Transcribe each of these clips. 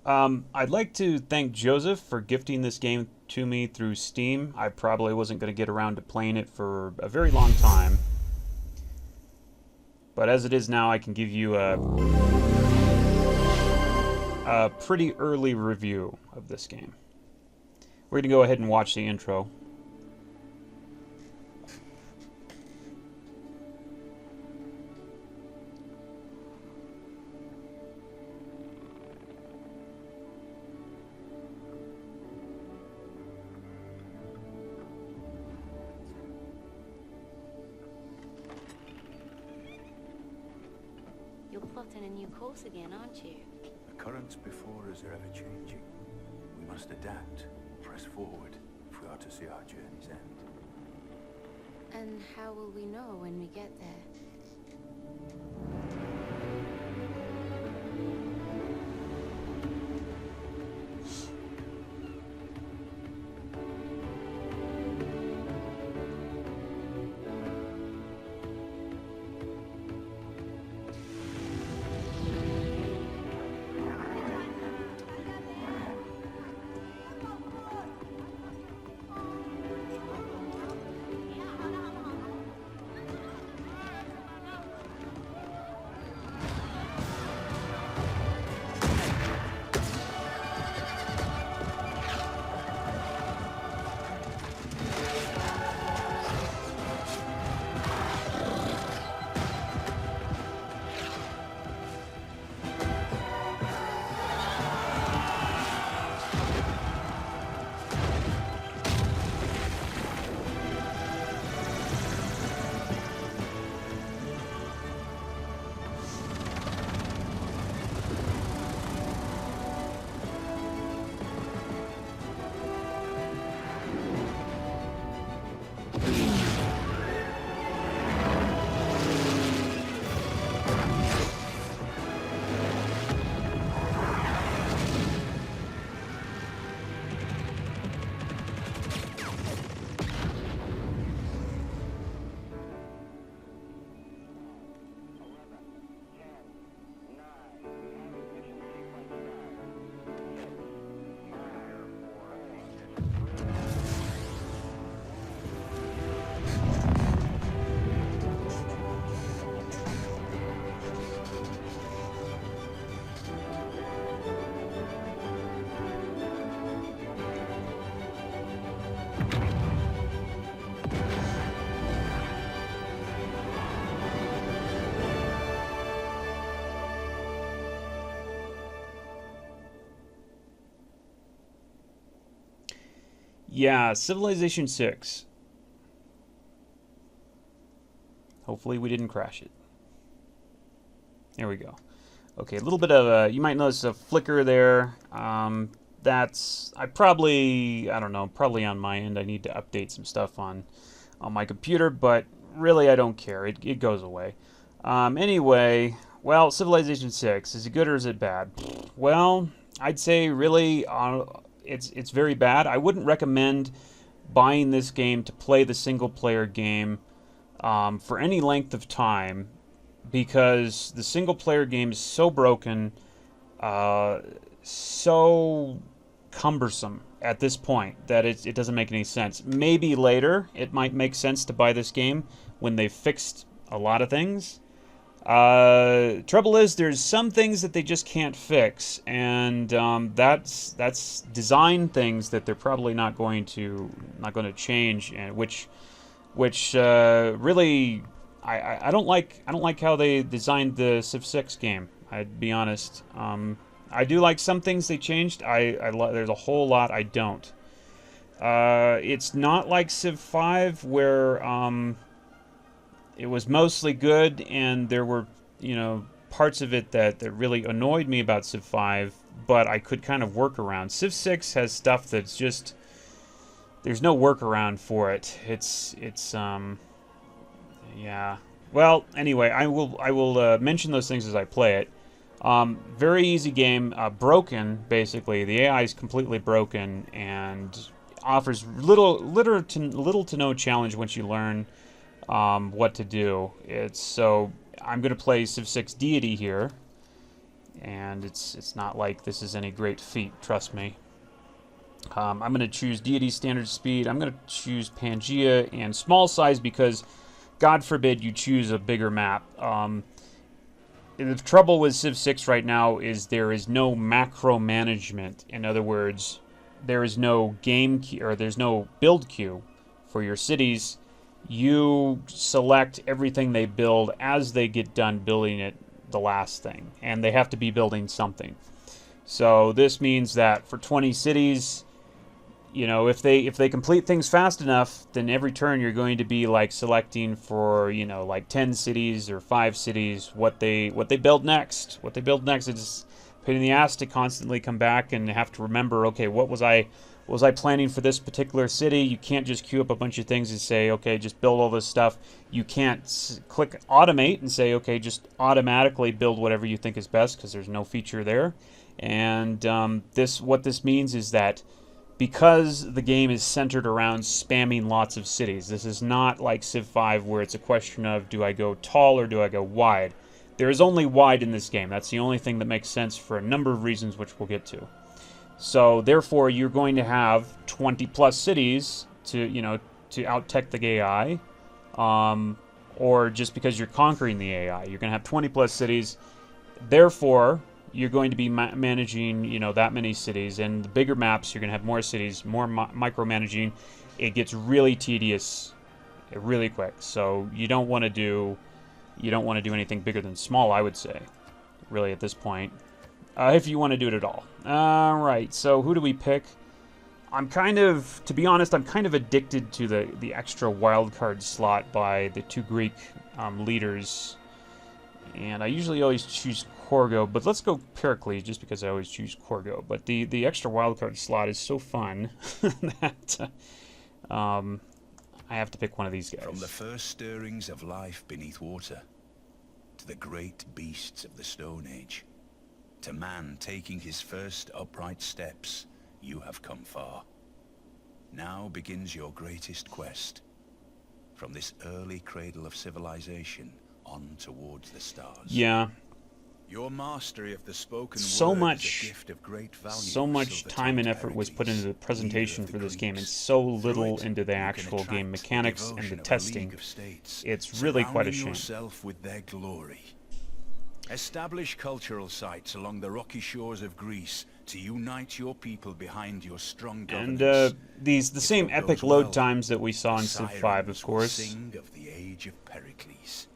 I'd like to thank Joseph for gifting this game to me through Steam. I probably wasn't going to get around to playing it for a very long time. But as it is now, I can give you a pretty early review of this game. We're going to go ahead and watch the intro. You're plotting a new course again, aren't you? The currents before us are ever changing. We must adapt, press forward, if we are to see our journey's end. And how will we know when we get there? Yeah, Civilization 6. Hopefully we didn't crash it. There we go. Okay, a little bit of a, you might notice a flicker there. That's, I don't know, probably on my end I need to update some stuff on my computer, but really I don't care. It goes away. Anyway, well, Civilization 6, is it good or is it bad? Well, I'd say really it's very bad. I wouldn't recommend buying this game to play the single player game for any length of time, because the single player game is so broken, so cumbersome at this point that it doesn't make any sense. Maybe later it might make sense to buy this game when they've fixed a lot of things. Trouble is, there's some things that they just can't fix, and that's design things that they're probably not going to change, and which really I don't like how they designed the Civ 6 game. I'd be honest. I do like some things they changed. There's a whole lot I don't. It's not like Civ 5 where it was mostly good, and there were, parts of it that really annoyed me about Civ 5, but I could kind of work around. Civ 6 has stuff that's just, there's no workaround for it. Yeah. Well, anyway, I will mention those things as I play it. Very easy game, broken, basically. The AI is completely broken and offers little to no challenge once you learn what to do. So I'm going to play Civ 6 Deity here, And it's not like this is any great feat, trust me. I'm going to choose Deity Standard Speed. I'm going to choose Pangea and Small Size because, God forbid, you choose a bigger map. The trouble with Civ 6 right now is there is no macro management. In other words, there is no game queue, or there's no build queue for your cities. You select everything they build as they get done building it, the last thing, and they have to be building something. So this means that for 20 cities, you know, if they complete things fast enough, then every turn you're going to be like selecting for, you know, like 10 cities or 5 cities what they build next. What they build next is a pain in the ass to constantly come back and have to remember, okay, what was I planning for this particular city? You can't just queue up a bunch of things and say, okay, just build all this stuff. You can't click automate and say, okay, just automatically build whatever you think is best, because there's no feature there. And what this means is that because the game is centered around spamming lots of cities, this is not like Civ 5 where it's a question of, do I go tall or do I go wide? There is only wide in this game. That's the only thing that makes sense for a number of reasons, which we'll get to. So therefore, you're going to have 20 plus cities to, you know, to out-tech the AI, or just because you're conquering the AI, you're going to have 20 plus cities. Therefore, you're going to be managing, you know, that many cities, and the bigger maps, you're going to have more cities, more micromanaging. It gets really tedious, really quick. So you don't want to do anything bigger than small, I would say, really at this point, if you want to do it at all. All right, so who do we pick? To be honest, I'm kind of addicted to the extra wildcard slot by the 2 Greek leaders. And I usually always choose Corgo, but let's go Pericles just because I always choose Corgo. But the extra wildcard slot is so fun that I have to pick one of these guys. From the first stirrings of life beneath water, to the great beasts of the Stone Age, to man taking his first upright steps, you have come far. Now begins your greatest quest. From this early cradle of civilization on towards the stars. Yeah. Your mastery of the spoken So word much, is a gift of great value. so much time and effort was put into the presentation for this game, and so little into the actual game mechanics and the testing. It's really quite a shame. Yourself with their glory. Establish cultural sites along the rocky shores of Greece to unite your people behind your strong governance. And the same epic load times that we saw in Civ 5, of course. Sing of the age of Pericles.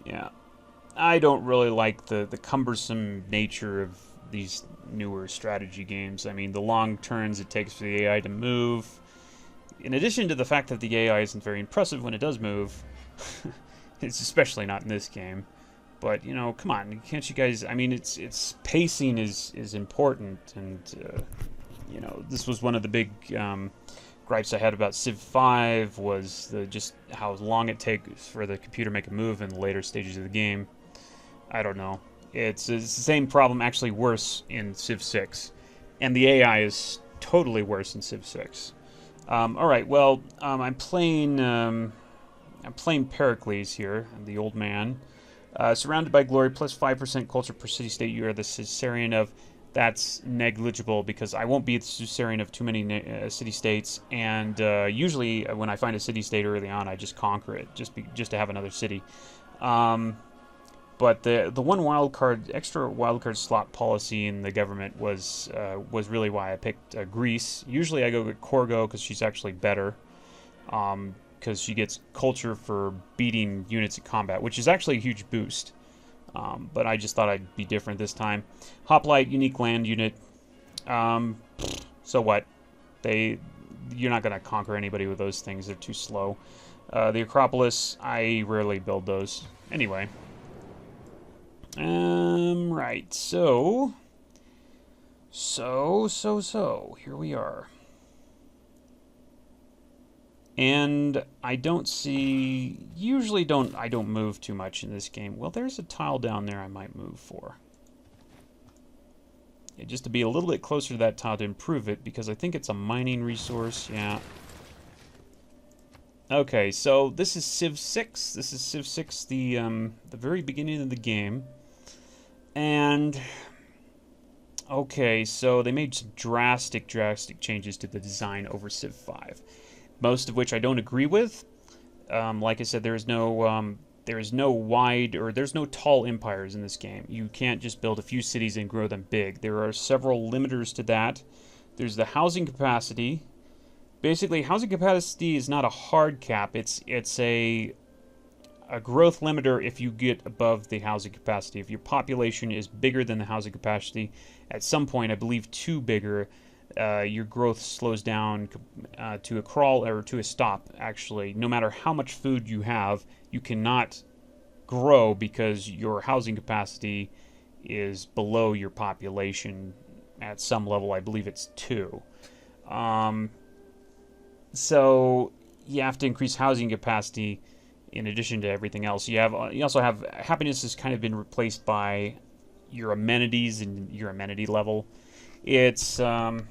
Yeah. I don't really like the cumbersome nature of these newer strategy games. I mean, the long turns it takes for the AI to move. In addition to the fact that the AI isn't very impressive when it does move. It's especially not in this game. But, you know, come on, can't you guys... I mean, it's pacing is important, and, you know, this was one of the big gripes I had about Civ 5 was just how long it takes for the computer to make a move in the later stages of the game. I don't know. It's the same problem, actually worse in Civ 6. And the AI is totally worse in Civ 6. Alright, well, I'm playing Pericles here, the old man. Surrounded by glory, plus 5% culture per city-state. You are the Caesarian of... That's negligible because I won't be the Caesarian of too many city-states. And usually when I find a city-state early on, I just conquer it, just to have another city. But the one extra wildcard slot policy in the government was really why I picked Greece. Usually I go with Corgo because she's actually better. Because she gets culture for beating units in combat, which is actually a huge boost. But I just thought I'd be different this time. Hoplite, unique land unit. So what? You're not going to conquer anybody with those things. They're too slow. The Acropolis, I rarely build those. Anyway. Right. So, here we are. And I don't see... Usually I don't move too much in this game. Well, there's a tile down there I might move for. Yeah, just to be a little bit closer to that tile to improve it, because I think it's a mining resource. Yeah. Okay, so this is Civ 6. This is Civ 6, the very beginning of the game. And okay, so they made some drastic changes to the design over Civ 5. Most of which I don't agree with. Like I said, there's no wide or there's no tall empires in this game. You can't just build a few cities and grow them big. There are several limiters to that. There's the housing capacity. Basically, housing capacity is not a hard cap. It's a growth limiter if you get above the housing capacity. If your population is bigger than the housing capacity, at some point, I believe too bigger, your growth slows down to a crawl or to a stop, actually. No matter how much food you have, you cannot grow because your housing capacity is below your population at some level. I believe it's 2. So you have to increase housing capacity in addition to everything else. You also have happiness has kind of been replaced by your amenities and your amenity level. It's a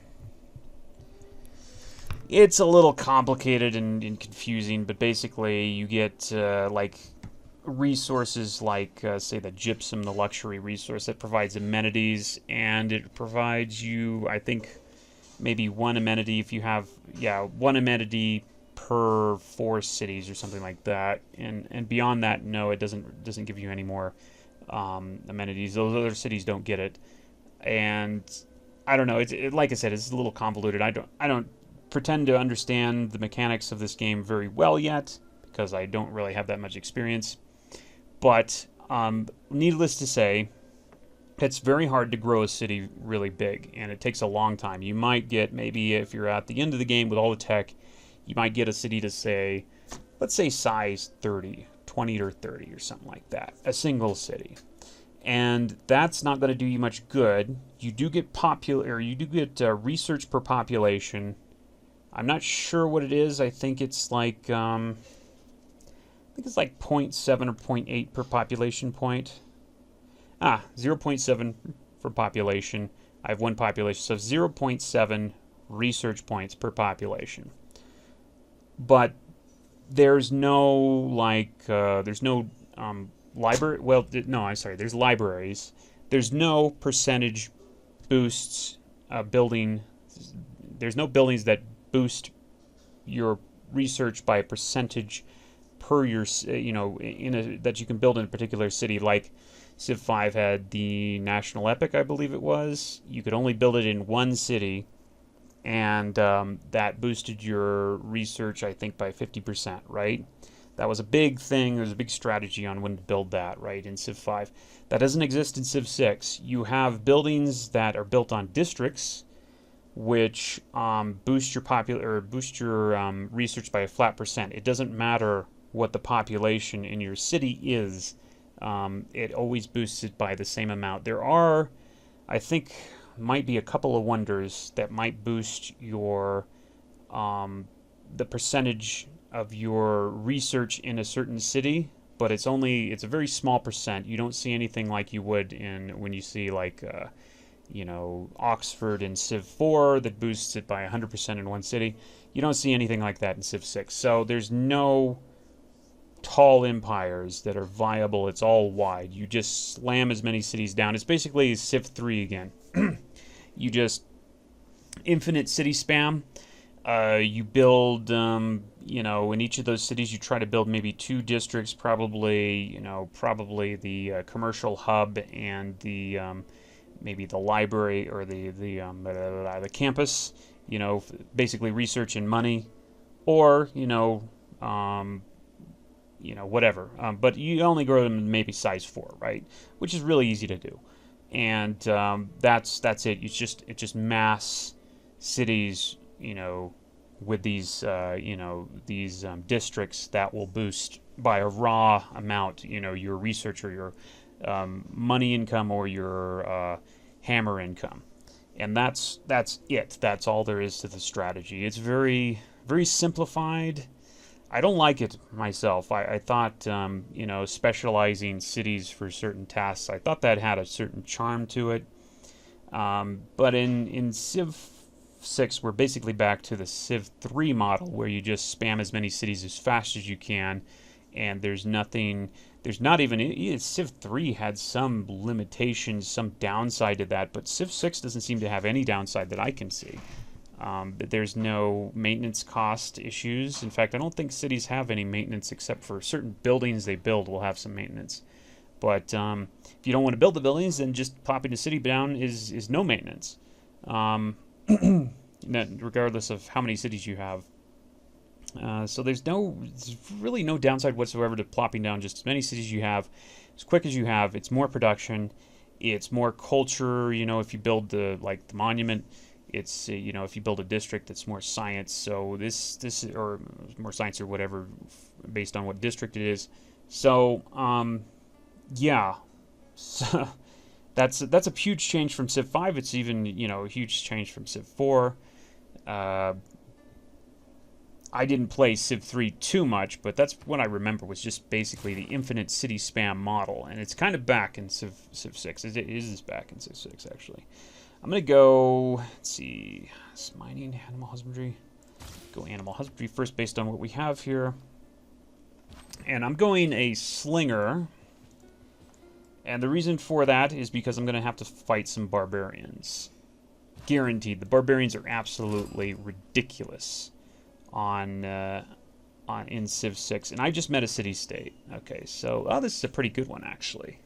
little complicated and confusing, but basically you get like resources like say the gypsum, the luxury resource that provides amenities, and it provides you, I think, maybe one amenity if you have one amenity per 4 cities or something like that, and beyond that, no, it doesn't give you any more amenities. Those other cities don't get it, and I don't know. Like I said, it's a little convoluted. I don't pretend to understand the mechanics of this game very well yet because I don't really have that much experience. But needless to say, it's very hard to grow a city really big, and it takes a long time. You might get, maybe if you're at the end of the game with all the tech, you might get a city to say, let's say size 20 or 30 or something like that, a single city. And that's not going to do you much good. You do get research per population. I'm not sure what it is. I think it's like 0.7 or 0.8 per population point. 0.7 for population. I have 1 population, so 0.7 research points per population. But there's no there's no library. Well, no, I'm sorry. There's libraries. There's no percentage boosts building. There's no buildings that boost your research by a percentage per your that you can build in a particular city. Like Civ 5 had the National Epic, I believe it was. You could only build it in 1 city, and that boosted your research, I think, by 50%, right? That was a big thing. There was a big strategy on when to build that, right, in Civ 5. That doesn't exist in Civ 6. You have buildings that are built on districts, which boost your research by a flat percent. It doesn't matter what the population in your city is. It always boosts it by the same amount. There are, I think, might be a couple of wonders that might boost your the percentage of your research in a certain city, but it's a very small percent. You don't see anything like you would when you see like Oxford in Civ 4 that boosts it by 100% in one city. You don't see anything like that in Civ 6. So there's no tall empires that are viable. It's all wide. You just slam as many cities down. It's basically Civ 3 again. You just infinite city spam. You build, in each of those cities, you try to build maybe 2 districts, probably the commercial hub and the maybe the library or the campus. Basically research and money, or whatever. But you only grow them in maybe size 4, right? Which is really easy to do, and that's it. It's just mass cities, with these districts that will boost by a raw amount, your research or your money income or your hammer income, and that's it. That's all there is to the strategy. It's very, very simplified. I don't like it myself. I thought, specializing cities for certain tasks, I thought that had a certain charm to it. But in Civ 6, we're basically back to the Civ 3 model, where you just spam as many cities as fast as you can, and there's nothing, there's not even, Civ 3 had some limitations, some downside to that, but Civ 6 doesn't seem to have any downside that I can see. There's no maintenance cost issues. In fact, I don't think cities have any maintenance except for certain buildings they build will have some maintenance. But if you don't want to build the buildings, then just popping a city down is no maintenance, regardless of how many cities you have. So there's really no downside whatsoever to plopping down just as many cities as you have, as quick as you have. It's more production, it's more culture. You know, if you build the monument, it's you know, if you build a district, it's more science. So this or more science or whatever, based on what district it is. So yeah, so that's a huge change from Civ 5. It's even, you know, a huge change from Civ 4. I didn't play Civ 3 too much, but that's what I remember was just basically the infinite city spam model, and it's kind of back in Civ 6. It is back in Civ 6, actually. I'm going to go, let's see, mining, animal husbandry. Go animal husbandry first based on what we have here. And I'm going a slinger. And the reason for that is because I'm going to have to fight some barbarians. Guaranteed. The barbarians are absolutely ridiculous in Civ 6. And I just met a city-state. Okay, so, oh, this is a pretty good one, actually.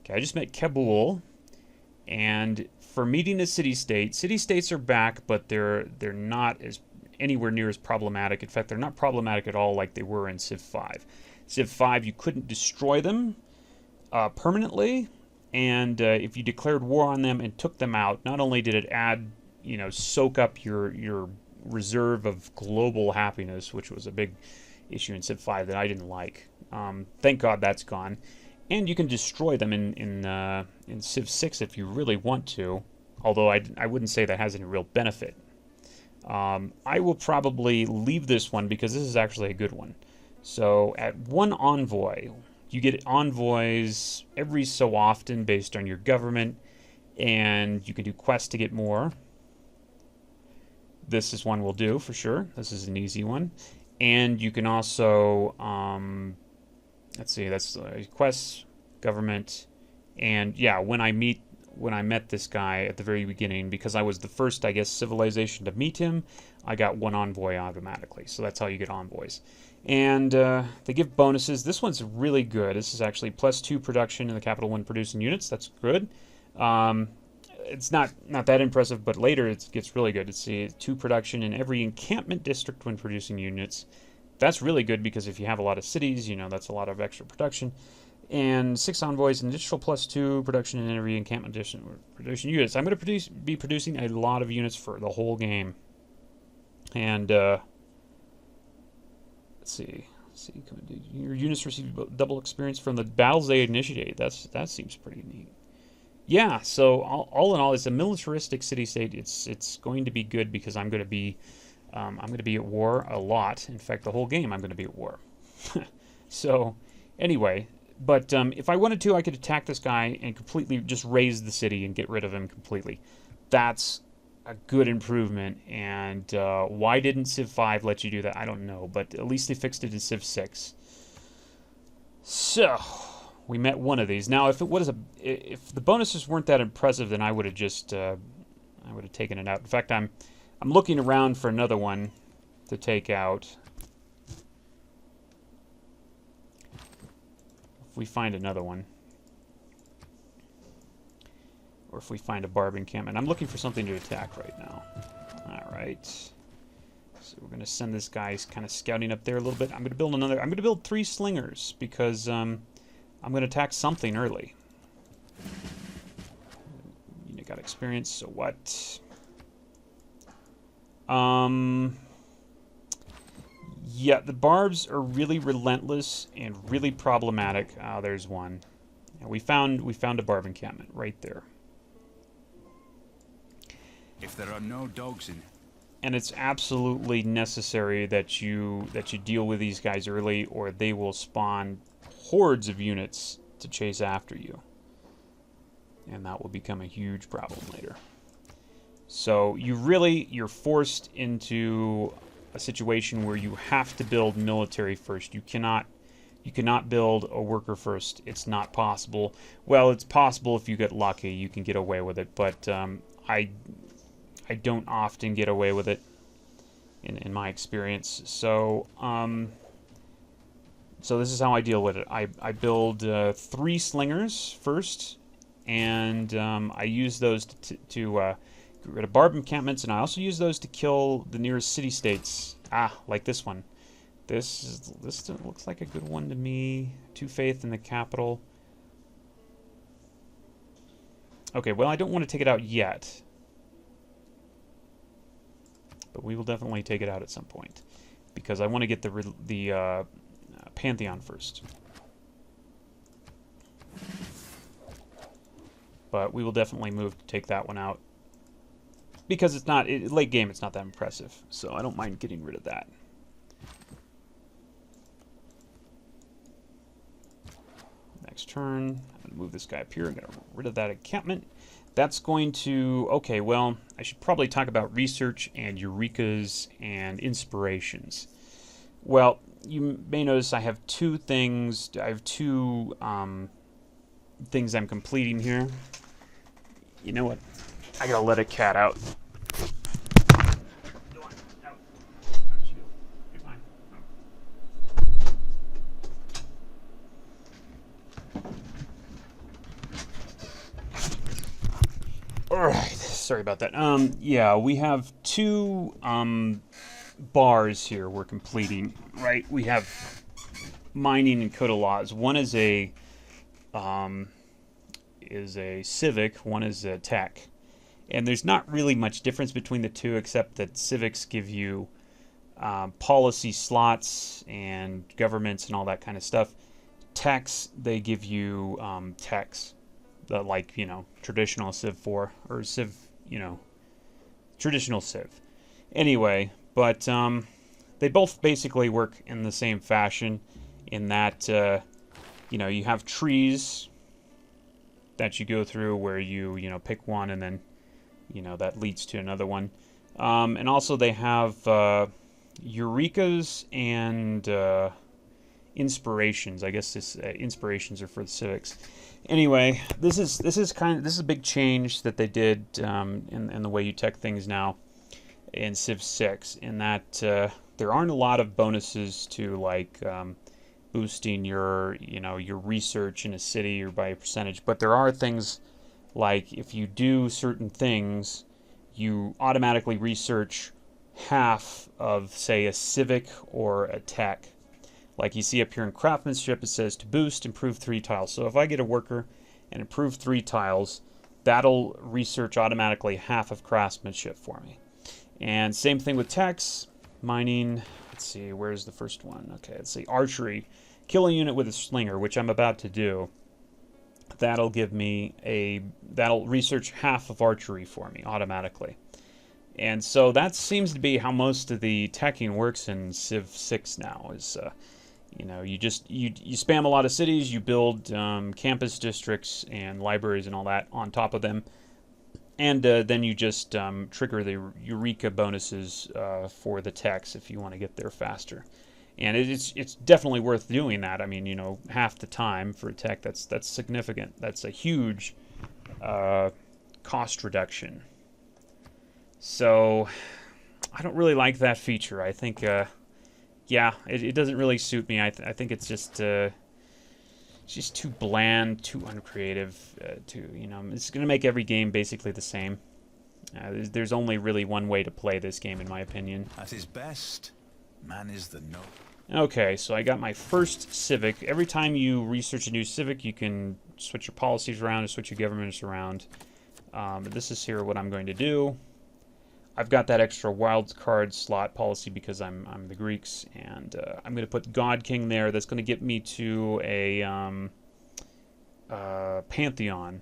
Okay, I just met Kabul. And for meeting a city-state, city-states are back, but they're not as anywhere near as problematic. In fact, they're not problematic at all like they were in Civ 5. Civ 5, you couldn't destroy them permanently, and if you declared war on them and took them out, not only did it add, you know, soak up your reserve of global happiness, which was a big issue in Civ 5 that I didn't like. Thank God that's gone. And you can destroy them in Civ 6 if you really want to, although I wouldn't say that has any real benefit. I will probably leave this one because this is actually a good one. So at 1 envoy, you get envoys every so often based on your government, and you can do quests to get more. This is one we'll do for sure. This is an easy one. And you can also, let's see, that's quests, government, and yeah, when I met this guy at the very beginning, because I was the first, I guess, civilization to meet him, I got 1 envoy automatically. So that's how you get envoys. And they give bonuses. This one's really good. This is actually +2 production in the capital when producing units. That's good. It's not that impressive, but later it gets really good. It's 2 production in every encampment district when producing units. That's really good because if you have a lot of cities, you know, that's a lot of extra production. And 6 envoys, an additional +2 production in every encampment district when producing units. I'm going to be producing a lot of units for the whole game. And let's see. Your units receive double experience from the battles they initiate. That seems pretty neat. Yeah, so all in all, it's a militaristic city-state. It's going to be good because I'm going to be at war a lot. In fact, the whole game I'm going to be at war. So anyway, but if I wanted to, I could attack this guy and completely just raise the city and get rid of him completely. That's a good improvement. And why didn't Civ 5 let you do that? I don't know, but at least they fixed it in Civ 6. So we met one of these. Now, if the bonuses weren't that impressive, then I would have just taken it out. In fact, I'm looking around for another one to take out. If we find another one, or if we find a barb encampment, I'm looking for something to attack right now. All right. So we're going to send this guy kind of scouting up there a little bit. I'm going to build another. I'm going to build 3 slingers because I'm going to attack something early. You got experience, so what? Yeah, the barbs are really relentless and really problematic. There's one. Yeah, we found a barb encampment right there. If there are no dogs in, and it's absolutely necessary that you deal with these guys early, or they will spawn hordes of units to chase after you, and that will become a huge problem later. So you're forced into a situation where you have to build military first. You cannot build a worker first. It's not possible. Well, it's possible if you get lucky. You can get away with it, but I don't often get away with it in my experience. So so this is how I deal with it. I build 3 slingers first, and I use those to get rid of barb encampments, and I also use those to kill the nearest city-states. Like this one. This looks like a good one to me. 2 faith in the capital. Okay, well, I don't want to take it out yet, but we will definitely take it out at some point because I want to get the Pantheon first. But we will definitely move to take that one out because it's not late game. It's not that impressive, so I don't mind getting rid of that. Next turn, I'm going to move this guy up here. I'm going to get rid of that encampment. That's going to... Okay, well, I should probably talk about research and eurekas and inspirations. Well, you may notice I have 2 things. I have 2 things I'm completing here. You know what? I gotta let a cat out. Alright, sorry about that. Yeah, we have 2 bars here we're completing, right? We have mining and code of laws. One is a civic, one is a tech. And there's not really much difference between the 2 except that civics give you policy slots and governments and all that kind of stuff. Techs, they give you techs. Like, you know, traditional Civ 4 or Civ, you know, traditional Civ. Anyway, but they both basically work in the same fashion in that, you know, you have trees that you go through where you pick one and then, you know, that leads to another one. And also they have eurekas and inspirations. I guess this inspirations are for the civics. Anyway, this is a big change that they did in the way you tech things now in Civ 6. In that there aren't a lot of bonuses to like boosting your research in a city or by a percentage, but there are things like if you do certain things, you automatically research half of, say, a civic or a tech. Like you see up here in craftsmanship, it says to boost, improve 3 tiles. So if I get a worker and improve 3 tiles, that'll research automatically half of craftsmanship for me. And same thing with techs, mining. Let's see, where's the first one? Okay, let's see, archery. Kill a unit with a slinger, which I'm about to do. That'll give me that'll research half of archery for me automatically. And so that seems to be how most of the teching works in Civ 6 now. Is you know, you spam a lot of cities, you build campus districts and libraries and all that on top of them, and then you just trigger the Eureka bonuses for the techs if you want to get there faster. And it's definitely worth doing that. I mean, you know, half the time for a tech, that's significant. That's a huge cost reduction. So I don't really like that feature. I think, yeah, it doesn't really suit me. I think it's just too bland, too uncreative. It's going to make every game basically the same. There's only really one way to play this game, in my opinion. At his best, man is the no. Okay, so I got my first civic. Every time you research a new civic, you can switch your policies around and switch your governments around. But this is here what I'm going to do. I've got that extra wild card slot policy because I'm the Greeks, and I'm going to put God King there. That's going to get me to a Pantheon,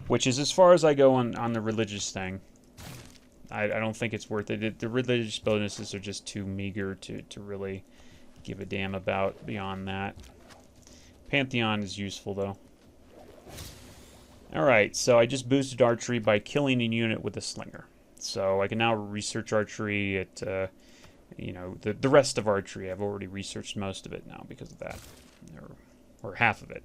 which is as far as I go on the religious thing. I don't think it's worth it. The religious bonuses are just too meager to really give a damn about beyond that. Pantheon is useful, though. Alright, so I just boosted archery by killing a unit with a slinger. So I can now research archery at, you know, the rest of archery. I've already researched most of it now because of that, or half of it.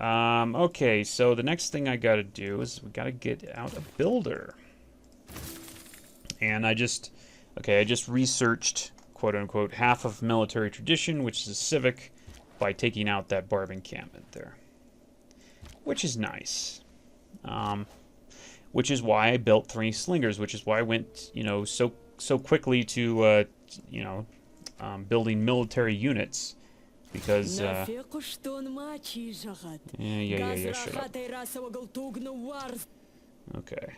Okay, so the next thing I gotta do is we gotta get out a builder. And I just researched, quote-unquote, half of military tradition, which is a civic, by taking out that barb encampment there. Which is nice. Which is why I built 3 slingers, which is why I went, you know, so quickly to, you know, building military units. Because, yeah, shut up. Okay.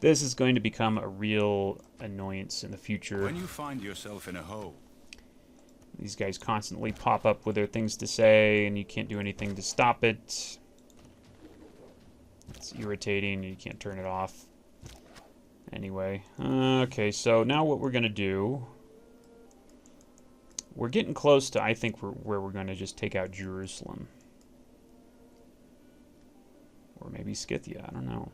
This is going to become a real annoyance in the future. When you find yourself in a hole, these guys constantly pop up with their things to say, and you can't do anything to stop it. It's irritating, you can't turn it off. Anyway, okay, so now what we're going to do... We're getting close to, I think, where we're going to just take out Jerusalem. Or maybe Scythia, I don't know.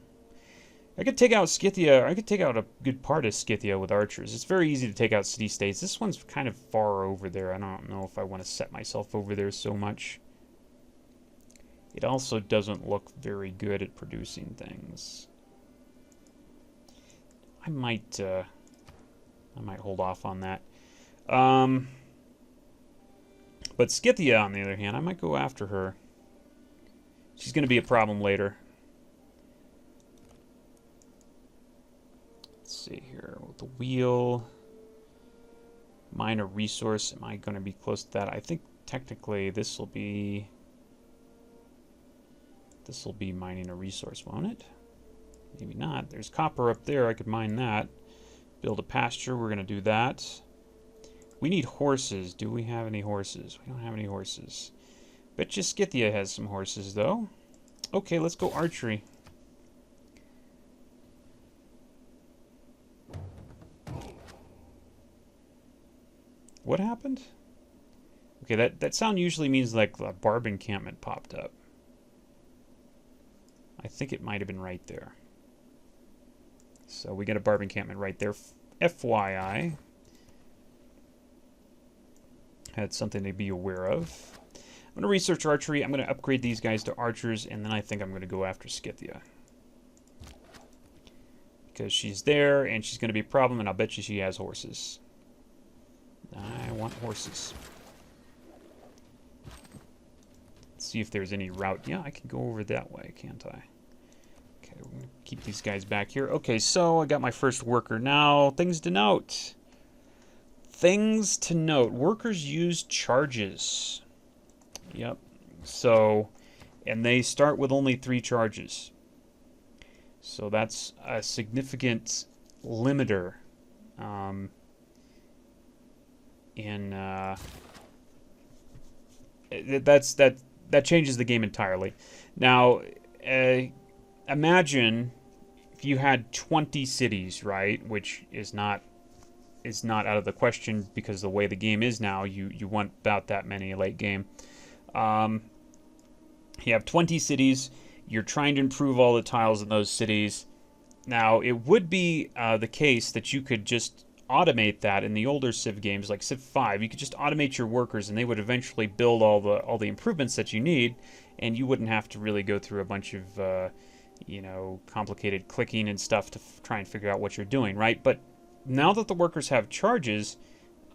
I could take out Scythia, I could take out a good part of Scythia with archers. It's very easy to take out city-states. This one's kind of far over there. I don't know if I want to set myself over there so much. It also doesn't look very good at producing things. I might hold off on that. But Scythia, on the other hand, I might go after her. She's going to be a problem later. Let's see here. With the wheel. Mine a resource. Am I going to be close to that? I think technically this will be mining a resource, won't it? Maybe not. There's copper up there. I could mine that. Build a pasture. We're going to do that. We need horses. Do we have any horses? We don't have any horses. Bet you Scythia has some horses, though. Okay, let's go archery. What happened? Okay, that sound usually means like a barb encampment popped up. I think it might have been right there. So we get a barb encampment right there. FYI. That's something to be aware of. I'm going to research archery. I'm going to upgrade these guys to archers, and then I think I'm going to go after Scythia. Because she's there, and she's going to be a problem, and I'll bet you she has horses. I want horses. Let's see if there's any route. Yeah, I can go over that way, can't I? Okay, we're going to keep these guys back here. Okay, so I got my first worker now. Things to note. Things to note. Workers use charges. Yep. So, and they start with only 3 charges. So that's a significant limiter. That changes the game entirely. Now, imagine if you had 20 cities, right? Which is not out of the question because the way the game is now, you want about that many late game. You have 20 cities. You're trying to improve all the tiles in those cities. Now, it would be the case that you could just automate that in the older Civ games, like Civ 5. You could just automate your workers, and they would eventually build all the improvements that you need, and you wouldn't have to really go through a bunch of complicated clicking and stuff to try and figure out what you're doing, right? But now that the workers have charges,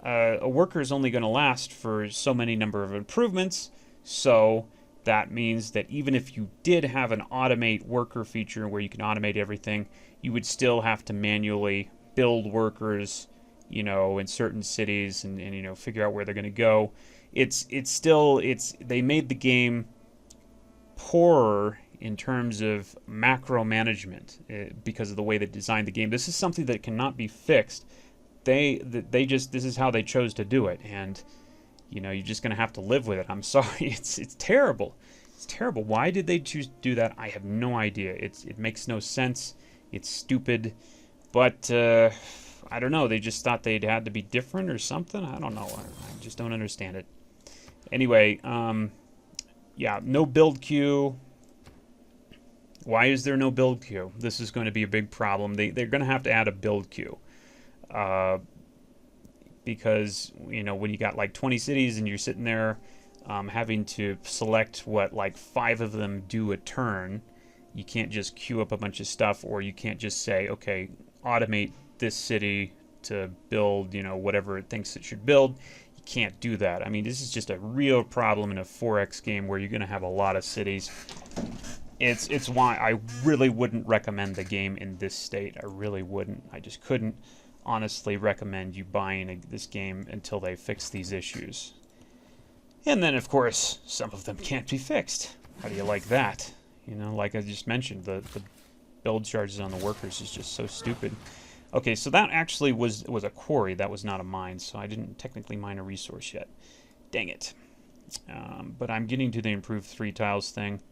a worker is only going to last for so many number of improvements, so that means that even if you did have an automate worker feature where you can automate everything, you would still have to manually build workers, in certain cities and figure out where they're going to go. They made the game poorer in terms of macro management because of the way they designed the game. This is something that cannot be fixed. This is how they chose to do it, and you're just going to have to live with it. I'm sorry. It's terrible. It's terrible. Why did they choose to do that? I have no idea. It makes no sense. It's stupid. But I don't know. They just thought they'd had to be different or something. I don't know. I just don't understand it. Anyway, yeah, no build queue. Why is there no build queue? This is going to be a big problem. They're going to have to add a build queue. Because, you know, when you got like 20 cities and you're sitting there having to select what like 5 of them do a turn, you can't just queue up a bunch of stuff, or you can't just say, okay, automate this city to build, you know, whatever it thinks it should build. You can't do that. I mean, this is just a real problem in a 4X game where you're going to have a lot of cities. It's why I really wouldn't recommend the game in this state. I really wouldn't. I just couldn't honestly recommend you buying this game until they fix these issues. And then, of course, some of them can't be fixed. How do you like that? You know, like I just mentioned, the build charges on the workers is just so stupid. Okay, so that actually was a quarry. That was not a mine, so I didn't technically mine a resource yet. Dang it. But I'm getting to the improved 3 tiles thing.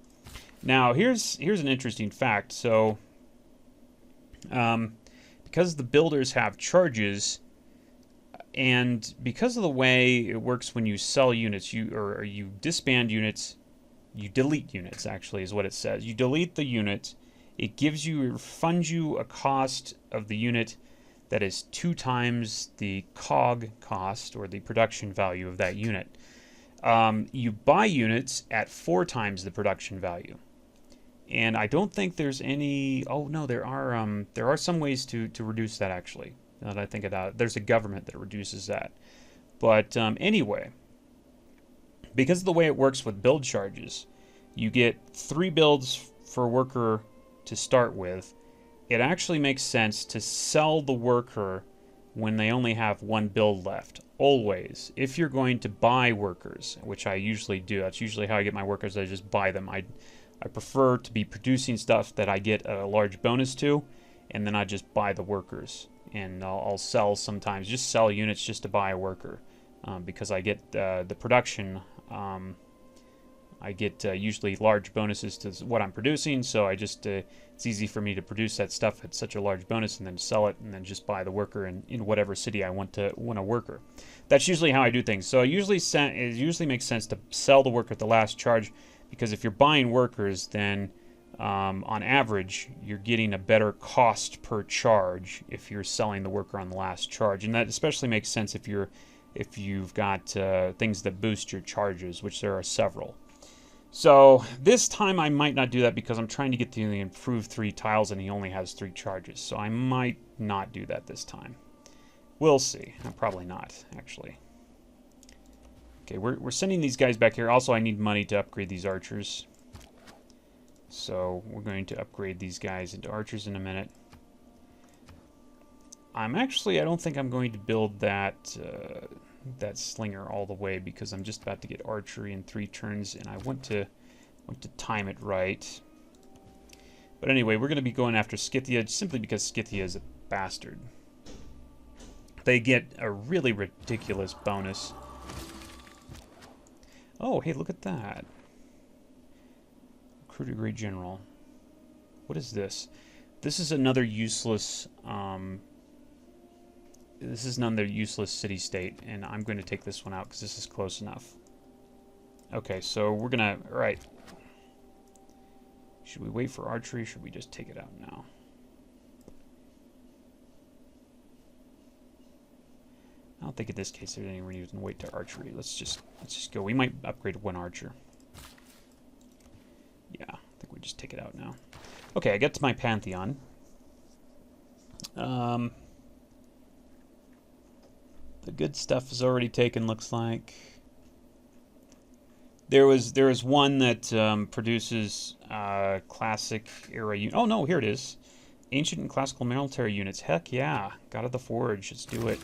Now, here's an interesting fact. So, because the builders have charges, and because of the way it works when you sell units, you disband units, you delete units, actually, is what it says. You delete the unit, it funds you a cost of the unit that is 2 times the COG cost, or the production value of that unit. You buy units at 4 times the production value. And I don't think there's any... Oh, no, there are some ways to reduce that, actually. Now that I think about it. There's a government that reduces that. But anyway, because of the way it works with build charges, you get 3 builds for a worker to start with. It actually makes sense to sell the worker when they only have 1 build left. Always. If you're going to buy workers, which I usually do, that's usually how I get my workers, I just buy them. I prefer to be producing stuff that I get a large bonus to, and then I just buy the workers. And I'll sell sometimes, just sell units just to buy a worker, because I get the production. I get usually large bonuses to what I'm producing, so I just it's easy for me to produce that stuff at such a large bonus and then sell it and then just buy the worker in whatever city I want a worker. That's usually how I do things. So it usually makes sense to sell the worker at the last charge, because if you're buying workers, then on average you're getting a better cost per charge if you're selling the worker on the last charge, and that especially makes sense if you've got things that boost your charges, which there are several. So this time I might not do that because I'm trying to get to the improved 3 tiles and he only has 3 charges. So I might not do that this time. We'll see. Probably not, actually. Okay, we're sending these guys back here. Also, I need money to upgrade these archers. So we're going to upgrade these guys into archers in a minute. I don't think I'm going to build that slinger all the way, because I'm just about to get archery in 3 turns, and I want to time it right. But anyway, we're going to be going after Scythia simply because Scythia is a bastard. They get a really ridiculous bonus. Oh, hey, look at that. Recruit a great general. What is this? This is another useless city-state, and I'm going to take this one out because this is close enough. Okay, so we're gonna... Alright. Should we wait for archery, or should we just take it out now? I don't think in this case there's any reason to wait to archery. Let's just go. We might upgrade 1 archer. Yeah, I think we just take it out now. Okay, I get to my Pantheon. The good stuff is already taken, looks like. There was one that produces classic era unit. Oh no, here it is. Ancient and classical military units. Heck yeah. God of the Forge. Let's do it.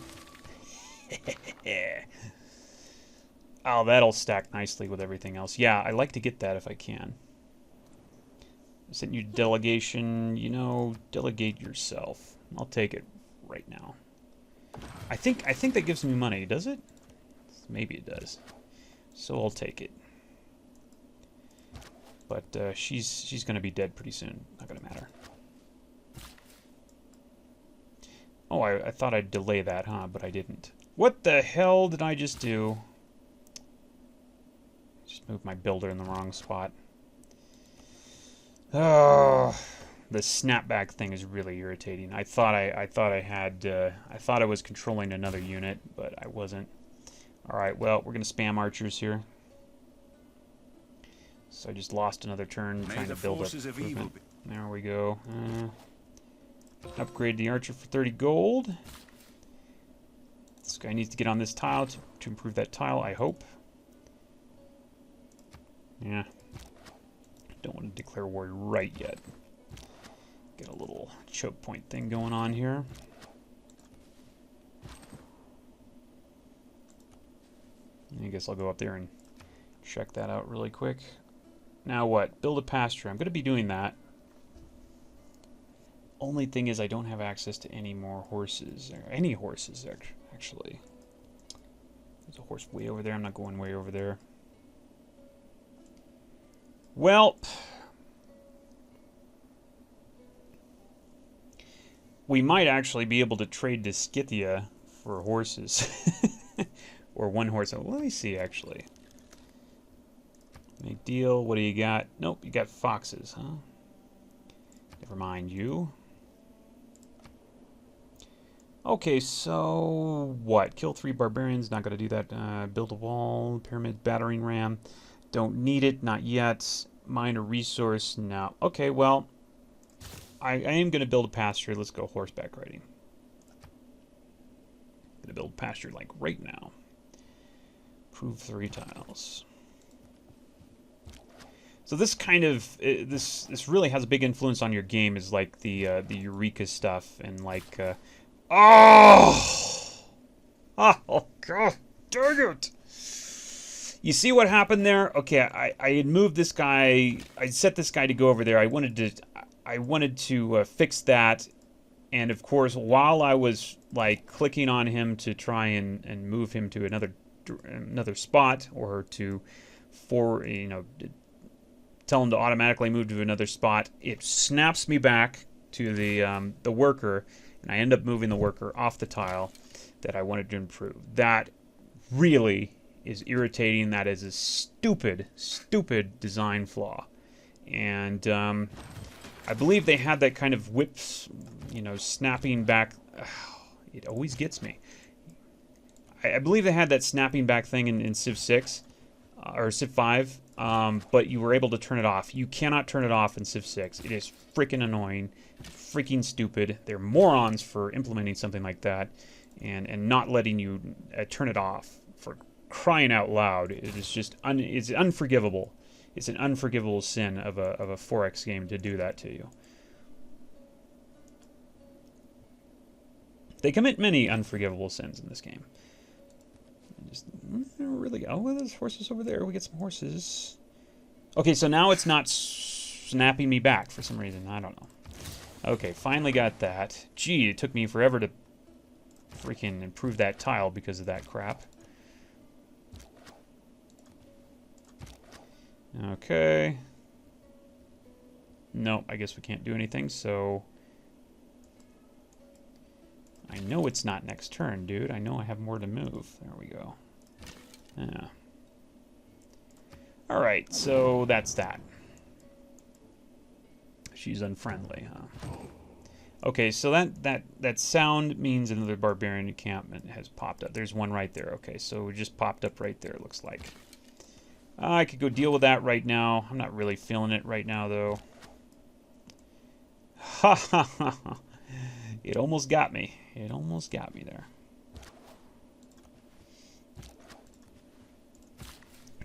Oh, that'll stack nicely with everything else. Yeah, I like to get that if I can. Sent you delegation. You know, delegate yourself. I'll take it right now. I think that gives me money. Does it? Maybe it does. So I'll take it. But she's gonna be dead pretty soon. Not gonna matter. Oh, I thought I'd delay that, huh? But I didn't. What the hell did I just do? Just moved my builder in the wrong spot. Oh, the snapback thing is really irritating. I thought I was controlling another unit, but I wasn't. All right, well, we're gonna spam archers here. So I just lost another turn trying to build up improvement. There we go. Upgrade the archer for 30 gold. This guy needs to get on this tile to improve that tile, I hope. Yeah. Don't want to declare war right yet. Get a little choke point thing going on here. I guess I'll go up there and check that out really quick. Now what? Build a pasture. I'm going to be doing that. Only thing is I don't have access to any more horses. Or any horses, actually. There's a horse way over there. I'm not going way over there. Well, we might actually be able to trade to Scythia for horses. Or one horse. Oh, let me see, actually. Make deal. What do you got? Nope, you got foxes, huh? Never mind you. Okay, so what? Kill 3 barbarians. Not going to do that. Build a wall. Pyramid battering ram. Don't need it. Not yet. Mine a resource. No. Okay, well, I am going to build a pasture. Let's go horseback riding. Going to build pasture like right now. Prove 3 tiles. So this kind of this really has a big influence on your game. Is like the Eureka stuff and like oh god dang it! You see what happened there? Okay, I had moved this guy. I set this guy to go over there. I wanted to fix that, and of course, while I was like clicking on him to try and move him to another spot, or to tell him to automatically move to another spot, it snaps me back to the worker, and I end up moving the worker off the tile that I wanted to improve. That really is irritating. That is a stupid design flaw. And I believe they had that kind of whips, snapping back. It always gets me. I believe they had that snapping back thing in Civ 6 or Civ 5, but you were able to turn it off. You cannot turn it off in Civ 6. It is freaking annoying, freaking stupid. They're morons for implementing something like that and not letting you turn it off. For crying out loud, it is just it's unforgivable. It's an unforgivable sin of a 4X game to do that to you. They commit many unforgivable sins in this game. Just really. Oh, well, there's horses over there. We get some horses. Okay, so now it's not snapping me back for some reason. I don't know. Okay, finally got that. Gee, it took me forever to freaking improve that tile because of that crap. Okay. Nope, I guess we can't do anything, so I know it's not next turn, dude. I know I have more to move. There we go. Yeah. Alright, so that's that. She's unfriendly, huh? Okay, so that sound means another barbarian encampment has popped up. There's one right there. Okay, so it just popped up right there, it looks like. I could go deal with that right now. I'm not really feeling it right now, though. Ha ha ha ha. It almost got me. It almost got me there.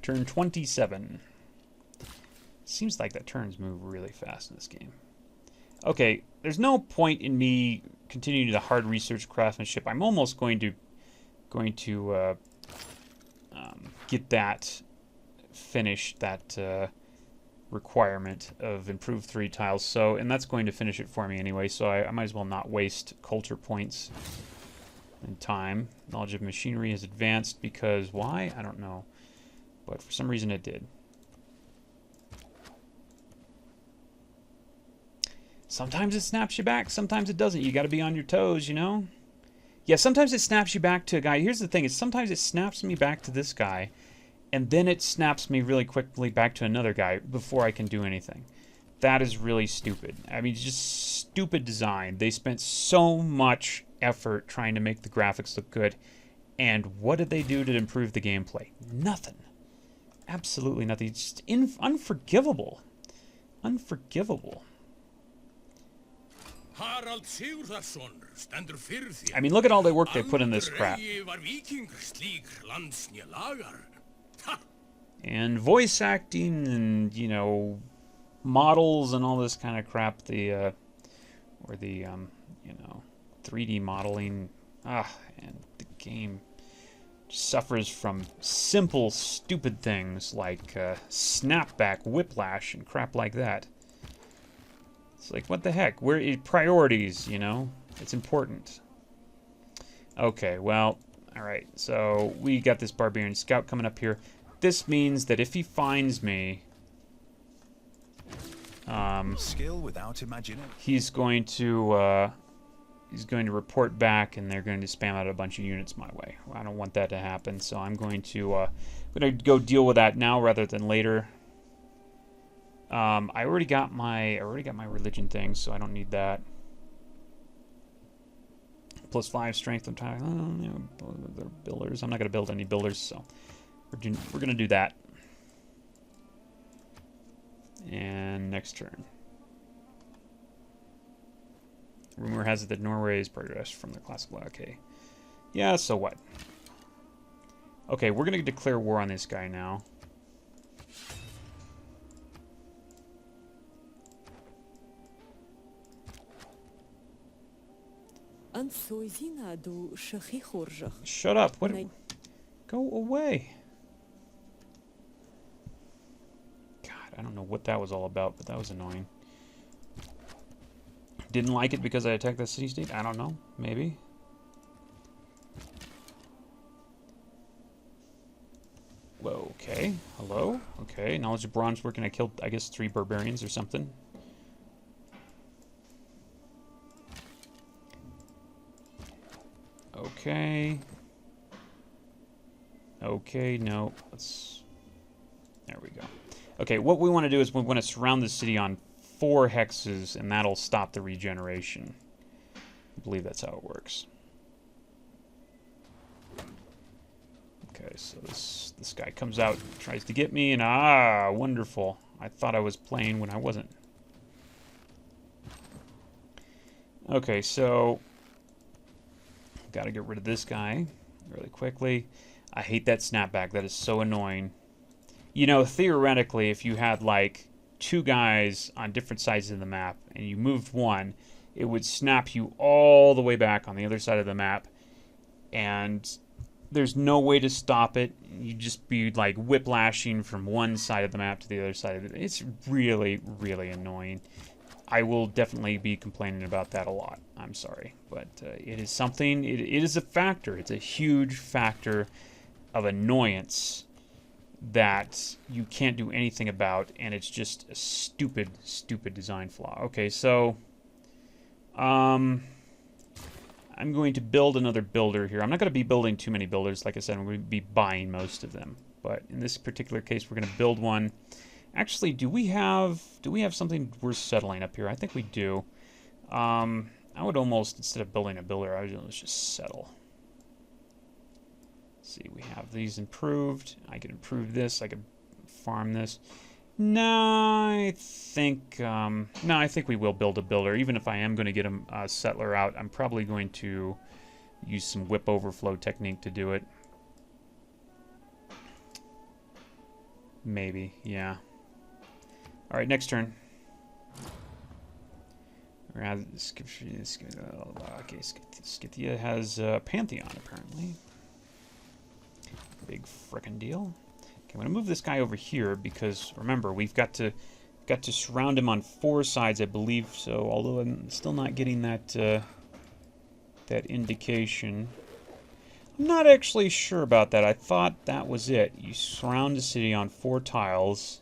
Turn 27. Seems like that turns move really fast in this game. Okay, there's no point in me continuing the hard research craftsmanship. I'm almost going to get that finished, that requirement of improved 3 tiles. So, and that's going to finish it for me anyway. So I might as well not waste culture points and time. Knowledge of machinery has advanced because why? I don't know, but for some reason it did. Sometimes it snaps you back, sometimes it doesn't. You got to be on your toes, you know? Yeah, sometimes it snaps you back to a guy. Here's the thing, is sometimes it snaps me back to this guy, and then it snaps me really quickly back to another guy before I can do anything. That is really stupid. I mean, just stupid design. They spent so much effort trying to make the graphics look good. And what did they do to improve the gameplay? Nothing. Absolutely nothing. It's just unforgivable. Unforgivable. I mean, look at all the work they put in this crap. And voice acting and, you know, models and all this kind of crap. You know, 3D modeling. And the game suffers from simple, stupid things like snapback, whiplash, and crap like that. It's like, what the heck? Priorities, you know? It's important. Okay, well, alright. So, we got this barbarian scout coming up here. This means that if he finds me... skill without imagination. He's going to report back, and they're going to spam out a bunch of units my way. Well, I don't want that to happen, so I'm going to go deal with that now rather than later. I already got my religion thing, so I don't need that. +5 strength. I'm trying. They're builders. I'm not going to build any builders, so we're going to do that. And next turn. Rumor has it that Norway is progressed from the classical. Okay. Yeah, so what? Okay, we're going to declare war on this guy now. Shut up. What? Go away. God, I don't know what that was all about, but that was annoying. Didn't like it because I attacked that city-state? I don't know. Maybe. Whoa, okay. Hello? Okay, knowledge of bronze work, and I killed, I guess, 3 barbarians or something. Okay. Okay, no. There we go. Okay, what we want to do is we want to surround the city on 4 hexes, and that'll stop the regeneration. I believe that's how it works. Okay, so this guy comes out, tries to get me, and wonderful. I thought I was playing when I wasn't. Okay, so gotta get rid of this guy really quickly. I hate that snapback. That is so annoying. You know, theoretically, if you had like 2 guys on different sides of the map and you moved one, it would snap you all the way back on the other side of the map, and there's no way to stop it. You'd just be like whiplashing from one side of the map to the other side of it. It's really, really annoying. I will definitely be complaining about that a lot. I'm sorry, but it is something. It is a factor. It's a huge factor of annoyance that you can't do anything about, and it's just a stupid, stupid design flaw. Okay, so I'm going to build another builder here. I'm not going to be building too many builders. Like I said, I'm going to be buying most of them. But in this particular case, we're going to build one. Actually, do we have something worth settling up here? I think we do. I would almost, instead of building a builder, I would just settle. Let's see, we have these improved. I can improve this. I can farm this. No, I think we will build a builder. Even if I am going to get a settler out, I'm probably going to use some whip overflow technique to do it. Maybe, yeah. All right, next turn. Okay, Scythia has Pantheon, apparently. Big frickin' deal. Okay, I'm going to move this guy over here because, remember, we've got to surround him on 4 sides, I believe so, although I'm still not getting that, that indication. I'm not actually sure about that. I thought that was it. You surround the city on 4 tiles,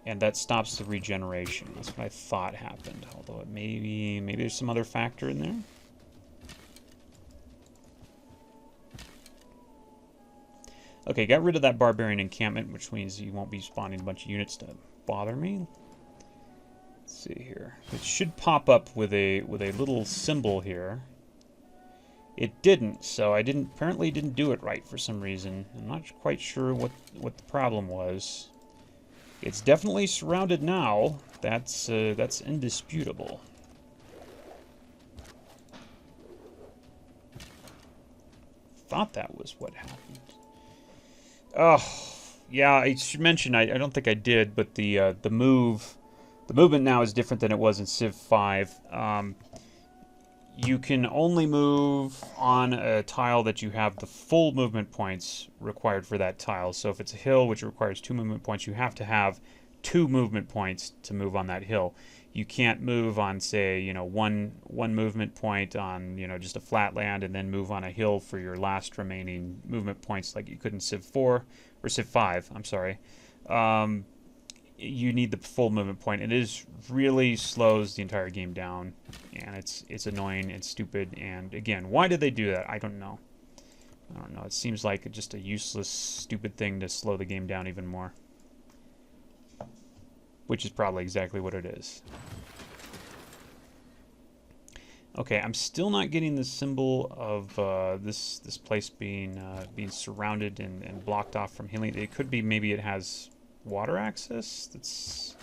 and that stops the regeneration. That's what I thought happened. Although it maybe there's some other factor in there. Okay, got rid of that barbarian encampment, which means you won't be spawning a bunch of units to bother me. see here. It should pop up with a little symbol here. It didn't, so I apparently didn't do it right for some reason. I'm not quite sure what the problem was. It's definitely surrounded now. That's indisputable. Thought that was what happened. Oh, yeah, I should mention, I don't think I did, but the movement now is different than it was in Civ 5. You can only move on a tile that you have the full movement points required for that tile. So if it's a hill, which requires 2 movement points, you have to have 2 movement points to move on that hill. You can't move on, say, you know, one movement point on, you know, just a flat land and then move on a hill for your last remaining movement points like you could in Civ 4, or Civ 5, I'm sorry. You need the full movement point. It really slows the entire game down, and it's annoying and stupid. And again, why did they do that? I don't know. It seems like just a useless, stupid thing to slow the game down even more. Which is probably exactly what it is. Okay, I'm still not getting the symbol of this place being surrounded and blocked off from healing. It could be maybe it has water access. That's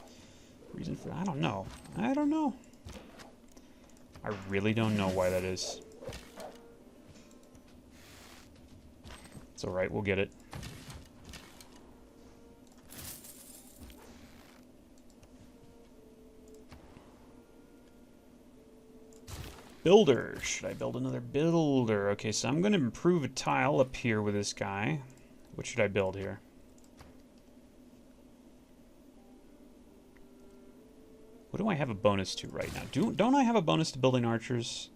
reason for. I don't know. I really don't know why that is. It's all right. We'll get it. Builder. Should I build another builder? Okay, so I'm going to improve a tile up here with this guy. What should I build here? What do I have a bonus to right now? Don't I have a bonus to building archers?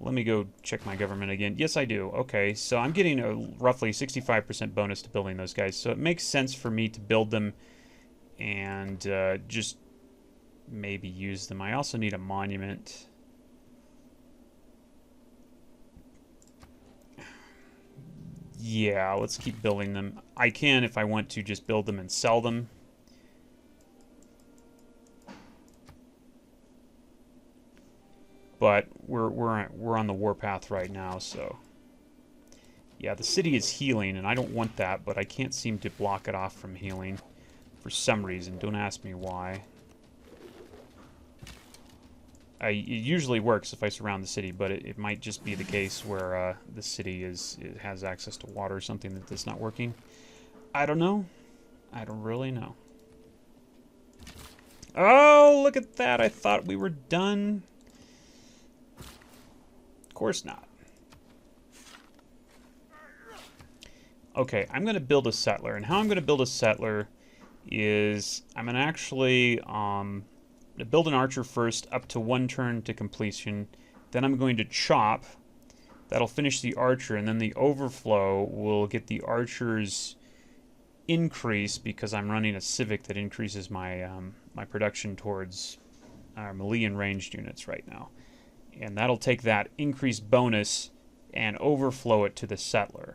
Let me go check my government again. Yes, I do. Okay, so I'm getting a roughly 65% bonus to building those guys. So it makes sense for me to build them and just maybe use them. I also need a monument. Yeah, let's keep building them. I can, if I want to, just build them and sell them. But we're on the warpath right now, so yeah, the city is healing, and I don't want that, but I can't seem to block it off from healing for some reason. Don't ask me why. It usually works if I surround the city, but it might just be the case where the city has access to water or something that's not working. I don't know. I don't really know. Oh, look at that! I thought we were done. Of course not. Okay, I'm going to build a settler, and how I'm going to build a settler is I'm going to actually build an archer first up to 1 turn to completion. Then I'm going to chop. That'll finish the archer, and then the overflow will get the archer's increase because I'm running a civic that increases my my production towards melee and ranged units right now. And that'll take that increased bonus and overflow it to the settler.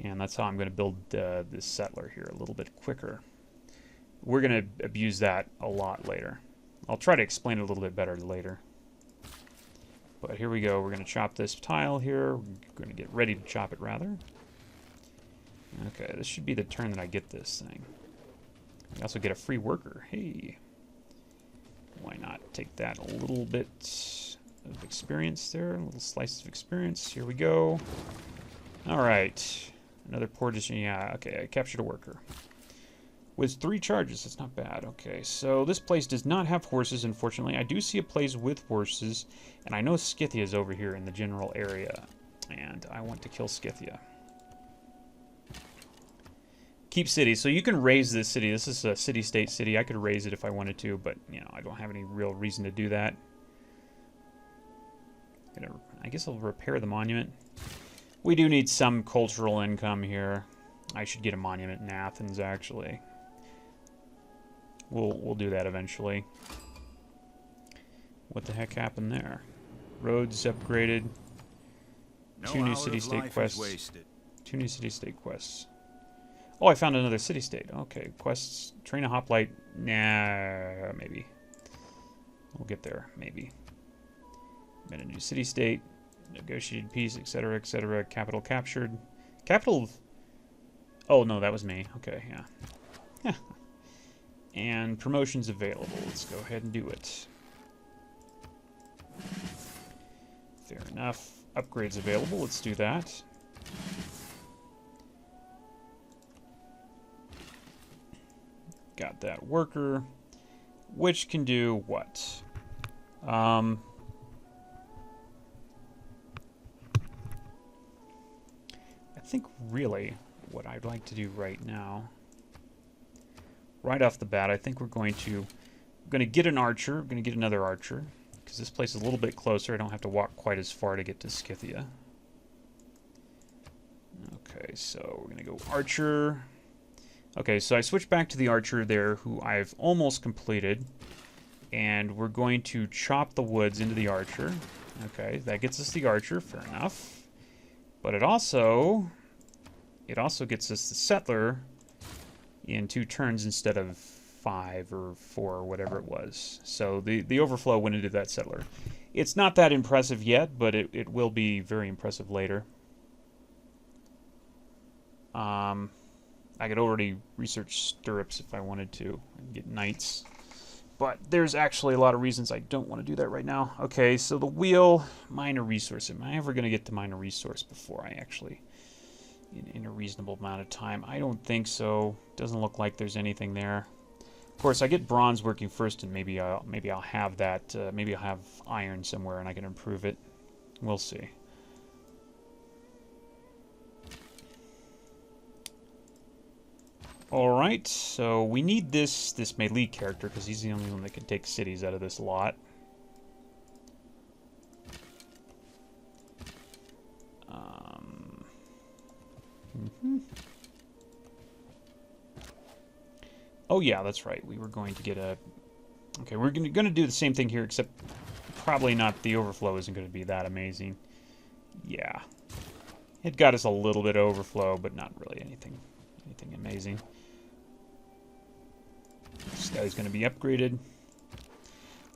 And that's how I'm going to build this settler here a little bit quicker. We're going to abuse that a lot later. I'll try to explain it a little bit better later. But here we go. We're going to chop this tile here. We're going to get ready to chop it, rather. Okay, this should be the turn that I get this thing. I also get a free worker. Hey. Why not take that a little bit of experience there? A little slice of experience. Here we go. Alright. Another portage. Yeah, okay, I captured a worker. With 3 charges, that's not bad. Okay, so this place does not have horses, unfortunately. I do see a place with horses, and I know Scythia is over here in the general area, and I want to kill Scythia. Keep city. So you can raise this city. This is a city-state city. I could raise it if I wanted to, but, you know, I don't have any real reason to do that. I guess I'll repair the monument. We do need some cultural income here. I should get a monument in Athens, actually. We'll do that eventually. What the heck happened there? Roads upgraded. 2 new city-state quests. 2 new city-state quests. Oh, I found another city-state. Okay, quests. Train a hoplite. Nah, maybe. We'll get there, maybe. Made a new city-state, negotiated peace, etc., etc. Capital captured. Capital... Oh, no, that was me. Okay, yeah. And promotions available. Let's go ahead and do it. Fair enough. Upgrades available. Let's do that. Got that worker, which can do what? I think really what I'd like to do right now, right off the bat, I think we're going to get an archer. We're going to get another archer because this place is a little bit closer. I don't have to walk quite as far to get to Scythia. Okay, so we're going to go archer. Okay, so I switched back to the archer there, who I've almost completed. And we're going to chop the woods into the archer. Okay, that gets us the archer, fair enough. But it also gets us the settler in 2 turns instead of 5 or 4 or whatever it was. So the overflow went into that settler. It's not that impressive yet, but it will be very impressive later. I could already research stirrups if I wanted to and get knights. But there's actually a lot of reasons I don't want to do that right now. Okay, so the wheel, minor resource. Am I ever going to get to minor resource before I actually, in a reasonable amount of time? I don't think so. Doesn't look like there's anything there. Of course, I get bronze working first, and maybe I'll have that. Maybe I'll have iron somewhere, and I can improve it. We'll see. Alright, so we need this melee character because he's the only one that can take cities out of this lot. Oh yeah, that's right. We were going to get a... Okay, we're going to do the same thing here, except probably not. The overflow isn't going to be that amazing. Yeah. It got us a little bit of overflow, but not really anything amazing. This guy's going to be upgraded.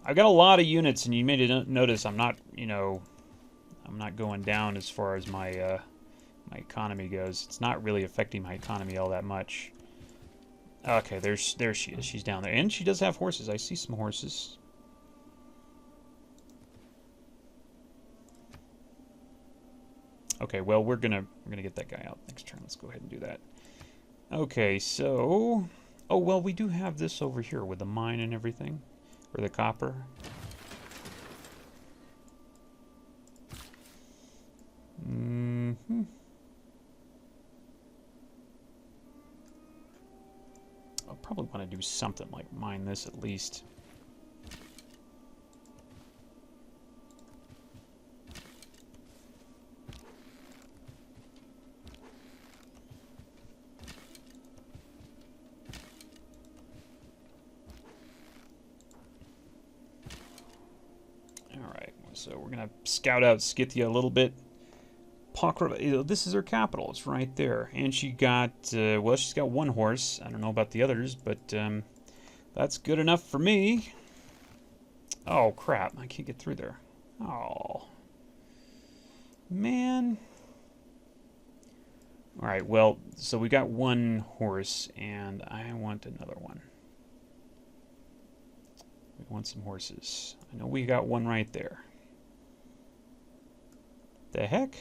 I've got a lot of units, and you may notice I'm not, I'm not going down as far as my my economy goes. It's not really affecting my economy all that much. Okay, there she is. She's down there, and she does have horses. I see some horses. Okay, well we're gonna get that guy out next turn. Let's go ahead and do that. Okay, so... Oh, well, we do have this over here with the mine and everything. Or the copper. I'll probably want to do something like mine this at least. So we're going to scout out Scythia a little bit. This is her capital. It's right there. And she got, well, she's got 1 horse. I don't know about the others, but that's good enough for me. Oh, crap. I can't get through there. Oh. Man. All right, well, so we got 1 horse, and I want another one. We want some horses. I know we got 1 right there. The heck?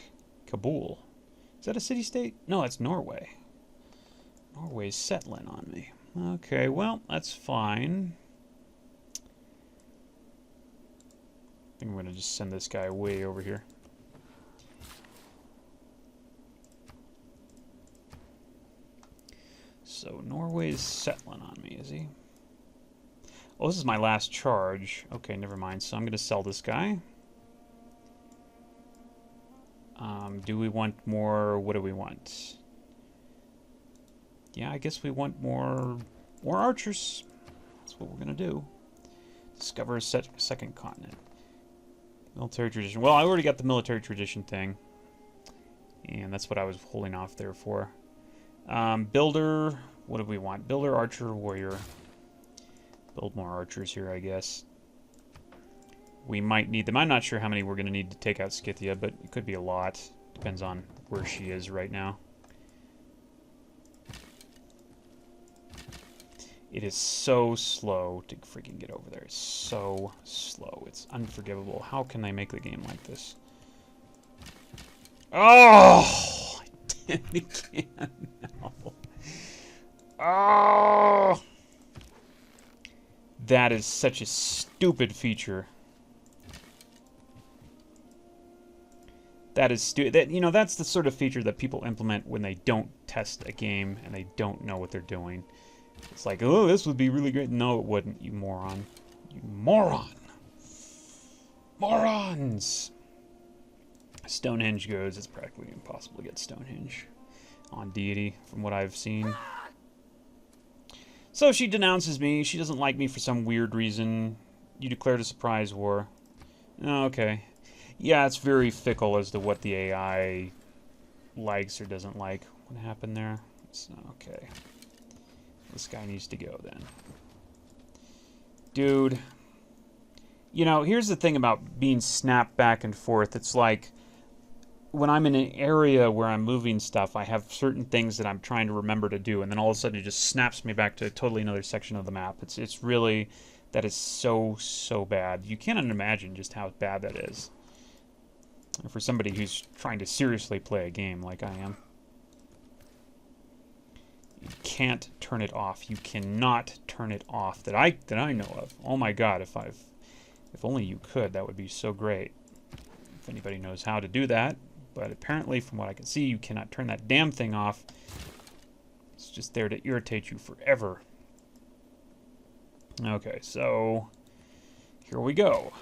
Kabul. Is that a city-state? No, that's Norway. Norway's settling on me. Okay, well, that's fine. I think I'm going to just send this guy way over here. So, Norway's settling on me, is he? Oh, this is my last charge. Okay, never mind. So I'm going to sell this guy. Do we want more? What do we want? Yeah, I guess we want more archers. That's what we're going to do. Discover a second continent. Military tradition. Well, I already got the military tradition thing. And that's what I was holding off there for. Builder. What do we want? Builder, archer, warrior. Build more archers here, I guess. we might need them. I'm not sure how many we're going to need to take out Scythia, but it could be a lot. Depends on where she is right now. It is so slow to freaking get over there. It's so slow. It's unforgivable. How can they make the game like this? Oh! I did it again. No. Oh! That is such a stupid feature. That is stupid. You know, that's the sort of feature that people implement when they don't test a game and they don't know what they're doing. It's like, oh, this would be really great. No, it wouldn't, you moron. You moron. Morons! Stonehenge goes. It's practically impossible to get Stonehenge on Deity, from what I've seen. So she denounces me. She doesn't like me for some weird reason. You declared a surprise war. Oh, okay. Yeah, it's very fickle as to what the AI likes or doesn't like. What happened there? So, okay. This guy needs to go then. Dude. You know, here's the thing about being snapped back and forth. It's like, when I'm in an area where I'm moving stuff, I have certain things that I'm trying to remember to do, and then all of a sudden it just snaps me back to a totally another section of the map. It's really, that is so bad. You can't imagine just how bad that is. For somebody who's trying to seriously play a game like I am. You can't turn it off. You cannot turn it off that I know of. Oh my god, if only you could, that would be so great. If anybody knows how to do that. But apparently, from what I can see, you cannot turn that damn thing off. It's just there to irritate you forever. Okay, so here we go.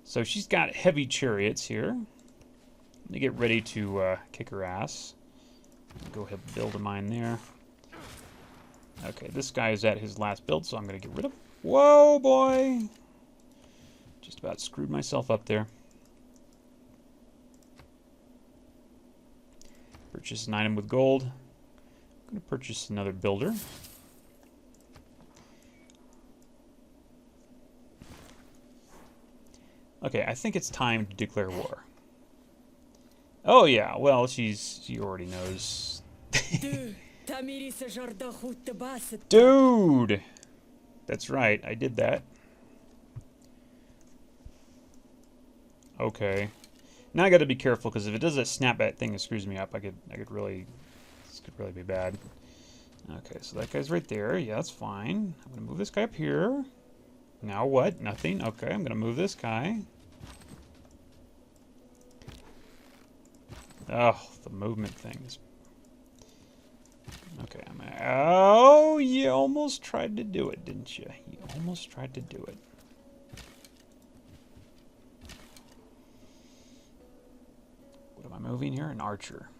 So she's got heavy chariots here. Let me get ready to kick her ass. Go ahead and build a mine there. Okay, this guy is at his last build, so I'm going to get rid of him. Whoa, boy! Just about screwed myself up there. Purchase an item with gold. I'm going to purchase another builder. Okay, I think it's time to declare war. Oh yeah, well, she already knows. Dude! That's right, I did that. Okay. Now I gotta be careful, because if it does that snapback thing that screws me up, I could really, this could really be bad. Okay, so that guy's right there. Yeah, that's fine. I'm gonna move this guy up here. Now what? Nothing? Okay, I'm gonna move this guy. Oh, the movement things. Okay, oh, you almost tried to do it, didn't you? You almost tried to do it. What am I moving here? An archer.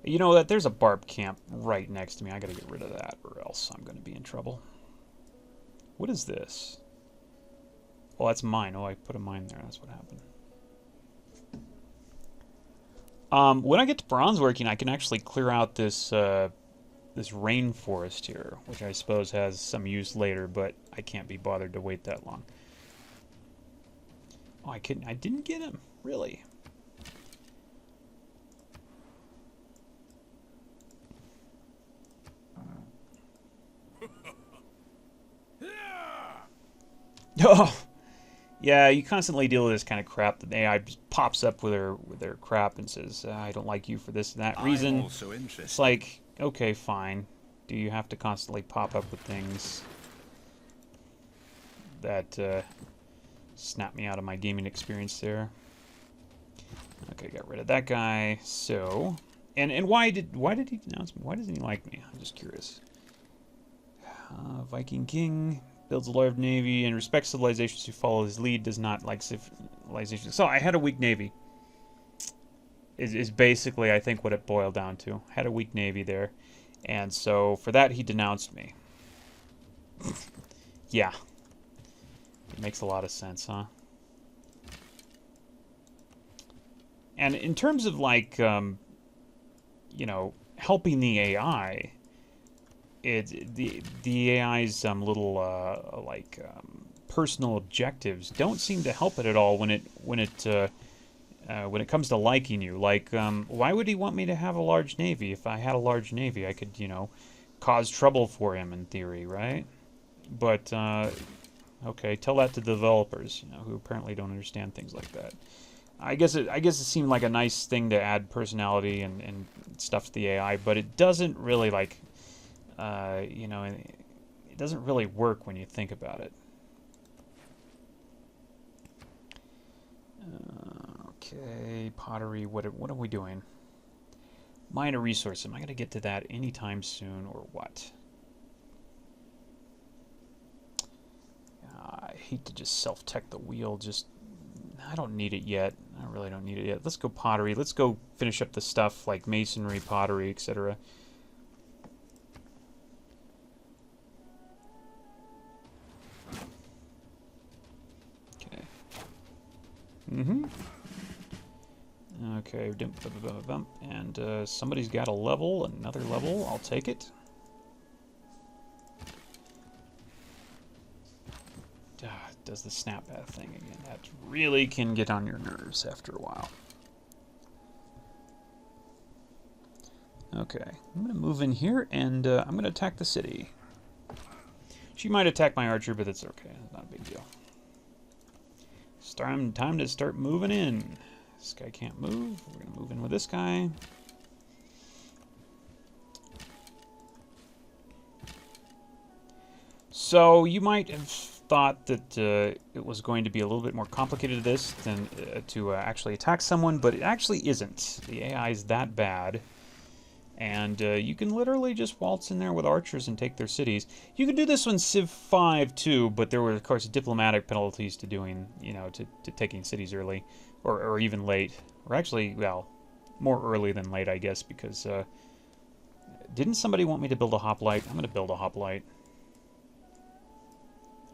You know that there's a barb camp right next to me. I gotta get rid of that, or else I'm gonna be in trouble. What is this? Oh, that's mine. Oh, I put a mine there. That's what happened. When I get to bronze working, I can actually clear out this this rainforest here, which I suppose has some use later, but I can't be bothered to wait that long. Oh, I didn't get him, really. Oh. Yeah, you constantly deal with this kind of crap. The AI just pops up with their crap and says, I don't like you for this and that reason. I'm also interested. It's like, okay, fine. Do you have to constantly pop up with things that snap me out of my gaming experience there? Okay, got rid of that guy. So, and why did he denounce me? Why doesn't he like me? I'm just curious. Viking King. Builds a large navy and respects civilizations who follow his lead, does not like civilizations. So I had a weak navy. Is basically, I think, what it boiled down to. Had a weak navy there. And so for that, he denounced me. Yeah. It makes a lot of sense, huh? And in terms of, like, you know, helping the AI... the AI's little personal objectives don't seem to help it at all when it comes to liking you. Like, why would he want me to have a large navy? If I had a large navy, I could, you know, cause trouble for him in theory, right? But okay, tell that to the developers, you know, who apparently don't understand things like that. I guess it seemed like a nice thing to add personality and stuff to the AI, but it doesn't really like, you know, it doesn't really work when you think about it. Okay, pottery. What are we doing? Mine a resource. Am I gonna get to that anytime soon, or what? I hate to just self-tech the wheel. Just I don't need it yet. I really don't need it yet. Let's go pottery. Let's go finish up the stuff like masonry, pottery, etc. Okay. Okay. And somebody's got a level, another level. I'll take it. Does the snapback thing again. That really can get on your nerves after a while. Okay, I'm going to move in here, and I'm going to attack the city. She might attack my archer, but it's okay. It's not a big deal. Time to start moving in. This guy can't move. We're going to move in with this guy. So you might have thought that it was going to be a little bit more complicated this than to actually attack someone, but it actually isn't. The AI is that bad, and you can literally just waltz in there with archers and take their cities. You could do this on Civ 5 too, but there were of course diplomatic penalties to doing, you know, to taking cities early, or even late, or actually, well, more early than late, I guess, because didn't somebody want me to build a hoplite? I'm going to build a hoplite.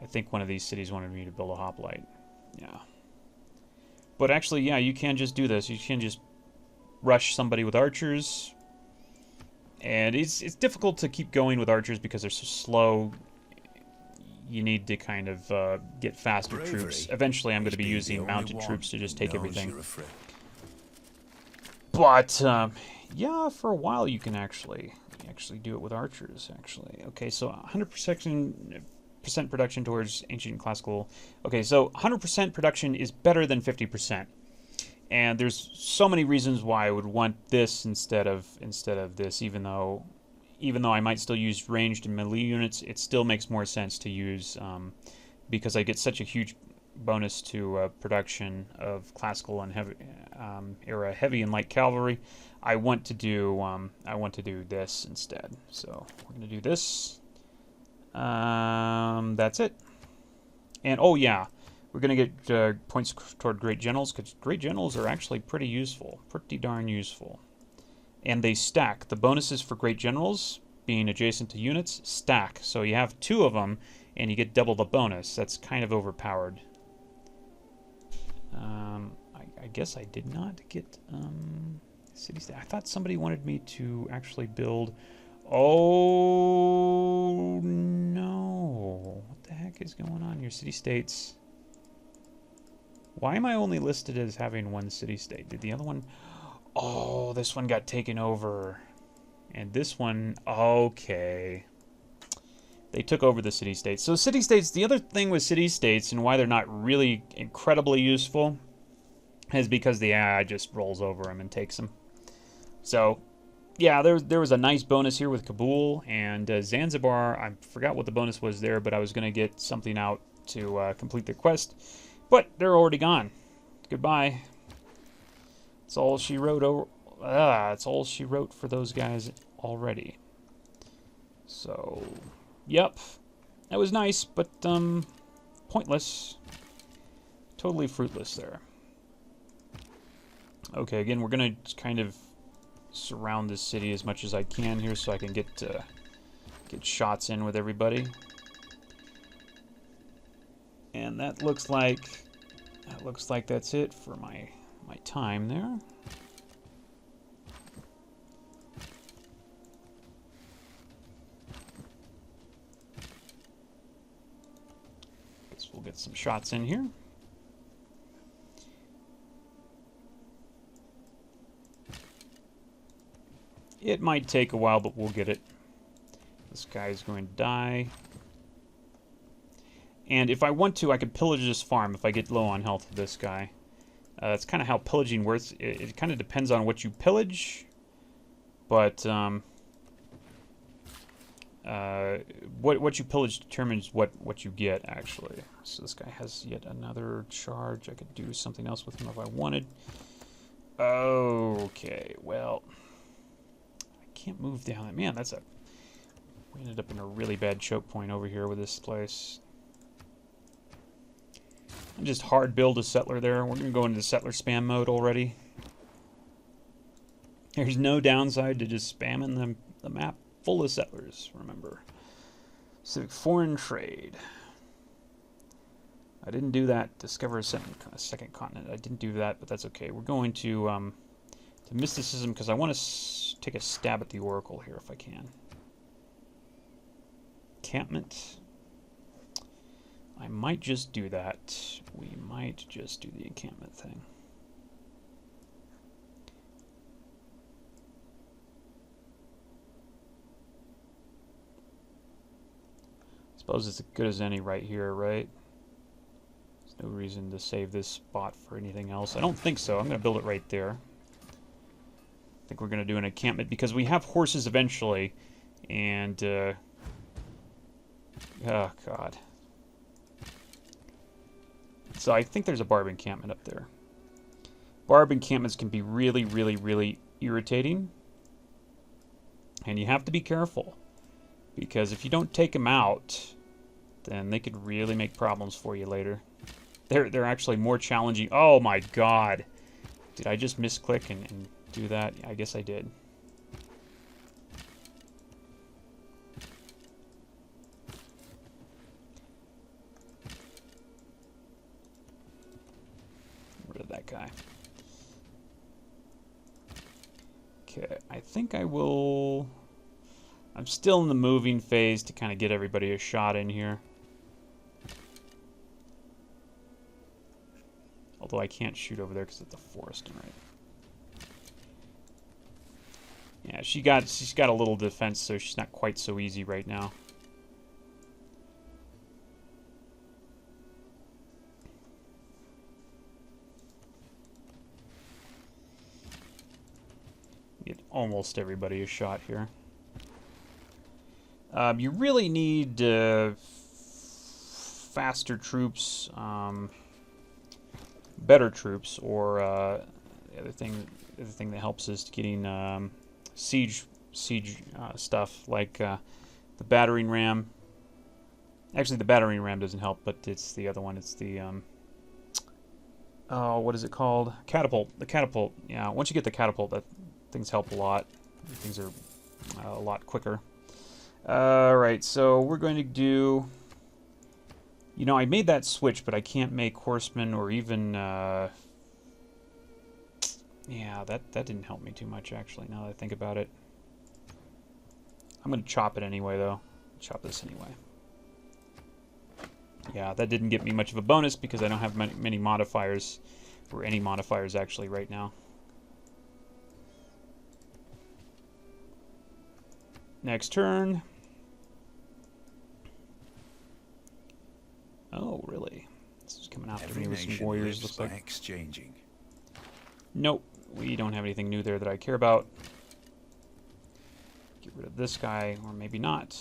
I think one of these cities wanted me to build a hoplite. Yeah. But actually, yeah, you can just do this. You can just rush somebody with archers. And it's difficult to keep going with archers because they're so slow. You need to kind of get faster troops. Eventually, I'm going to be using mounted troops to just take everything. But, yeah, for a while you can actually do it with archers, actually. Okay, so 100% production towards ancient and classical. Okay, so 100% production is better than 50%, and there's so many reasons why I would want this instead of this. Even though I might still use ranged and melee units, it still makes more sense to use because I get such a huge bonus to production of classical and heavy era heavy and light cavalry. I want to do this instead. So we're gonna do this. That's it. And oh yeah, we're gonna get points toward great generals, because great generals are actually pretty useful, pretty darn useful. And they stack. The bonuses for great generals, being adjacent to units, stack. So you have 2 of them, and you get double the bonus. That's kind of overpowered. I guess I did not get city state. I thought somebody wanted me to actually build. Oh no! What the heck is going on? Your city-states. Why am I only listed as having 1 city-state? Did the other one... Oh, this one got taken over. And this one... Okay. They took over the city-states. So city-states, the other thing with city-states and why they're not really incredibly useful is because the AI just rolls over them and takes them. So... yeah, there was a nice bonus here with Kabul and Zanzibar. I forgot what the bonus was there, but I was going to get something out to complete the quest. But they're already gone. Goodbye. That's all she wrote. That's all she wrote for those guys already. So, yep. That was nice, but pointless. Totally fruitless there. Okay, again, we're going to kind of surround this city as much as I can here so I can get shots in with everybody. And that looks like that's it for my time there. Let's So we'll get some shots in here. It might take a while, but we'll get it. This guy's going to die. And if I want to, I could pillage this farm if I get low on health with this guy. That's kind of how pillaging works. It kind of depends on what you pillage. But what you pillage determines what you get, actually. So this guy has yet another charge. I could do something else with him if I wanted. Okay, well, I can't move down. Man, we ended up in a really bad choke point over here with this place. And just hard build a settler there. We're going to go into settler spam mode already. There's no downside to just spamming the map full of settlers, remember. Civic foreign trade. I didn't do that. Discover a second continent. I didn't do that, but that's okay. We're going to mysticism because I want to take a stab at the oracle here if I can. Encampment. I might just do that. We might just do the encampment thing. Suppose it's as good as any right here, right? There's no reason to save this spot for anything else. I don't think so. I'm going to build it right there. I think we're going to do an encampment because we have horses eventually. And, oh, God. So I think there's a barb encampment up there. Barb encampments can be really, really, really irritating. And you have to be careful. Because if you don't take them out, then they could really make problems for you later. They're actually more challenging. Oh my God. Did I just misclick and do that? I guess I did. That guy. Okay, I think I will... I'm still in the moving phase to kind of get everybody a shot in here. Although I can't shoot over there because it's a forest, right? Yeah, she's got a little defense, so she's not quite so easy right now. Get almost everybody a shot here. You really need faster troops, better troops, or the other thing that helps is getting siege stuff like the battering ram. Actually, the battering ram doesn't help, but it's the other one. It's the oh, what is it called? Catapult. The catapult. Yeah, once you get the catapult, things help a lot. Things are a lot quicker. Alright, so we're going to do... You know, I made that switch, but I can't make horsemen or even... Yeah, that didn't help me too much, actually, now that I think about it. I'm going to chop it anyway, though. Chop this anyway. Yeah, that didn't get me much of a bonus because I don't have many modifiers, or any modifiers, actually, right now. Next turn. Oh, really? This is coming after me with some warriors, looks like. Exchanging. Nope, we don't have anything new there that I care about. Get rid of this guy, or maybe not.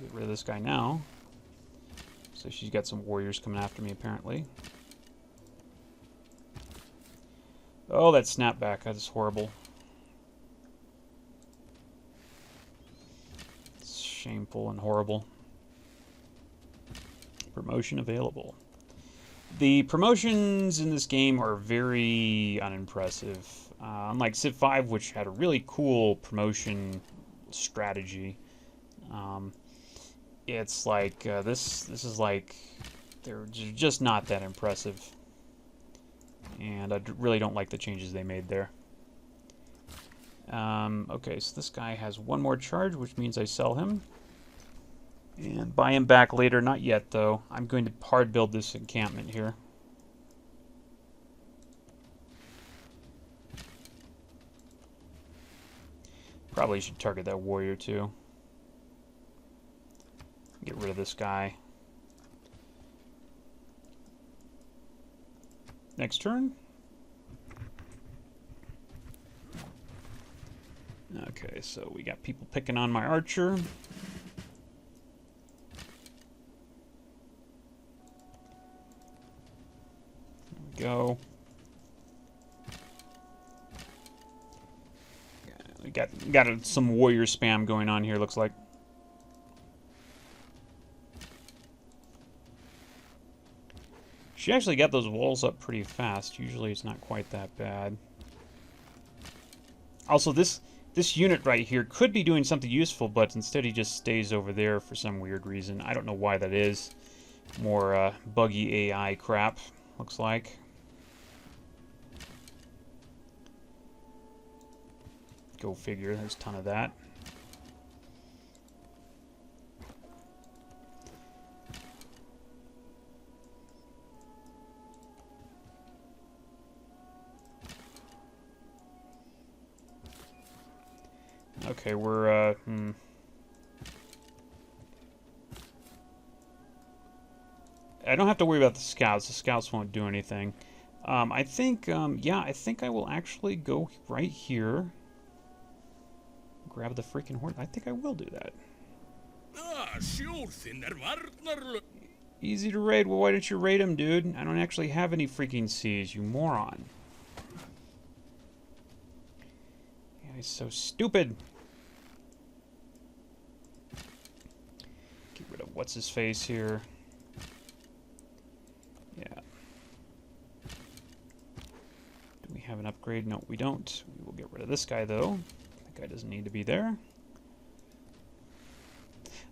Get rid of this guy now. So she's got some warriors coming after me, apparently. Oh, that snapback, that is horrible. It's shameful and horrible. Promotion available. The promotions in this game are very unimpressive. Unlike Civ 5, which had a really cool promotion strategy, it's like this is like they're just not that impressive, and I really don't like the changes they made there. Okay, so this guy has one more charge, which means I sell him. And buy him back later. Not yet, though. I'm going to hard build this encampment here. Probably should target that warrior, too. Get rid of this guy. Next turn. Okay, so we got people picking on my archer. There we go. We got some warrior spam going on here, looks like. She actually got those walls up pretty fast. Usually it's not quite that bad. Also, this unit right here could be doing something useful, but instead he just stays over there for some weird reason. I don't know why that is. More buggy AI crap, looks like. Go figure, there's a ton of that. Okay, we're, I don't have to worry about the scouts. The scouts won't do anything. I think, yeah, I think I will actually go right here. Grab the freaking horse. I think I will do that. Easy to raid. Well, why don't you raid him, dude? I don't actually have any freaking C's, you moron. Yeah, he's so stupid. Get rid of what's-his-face here. Yeah. Do we have an upgrade? No, we don't. We will get rid of this guy, though. That guy doesn't need to be there.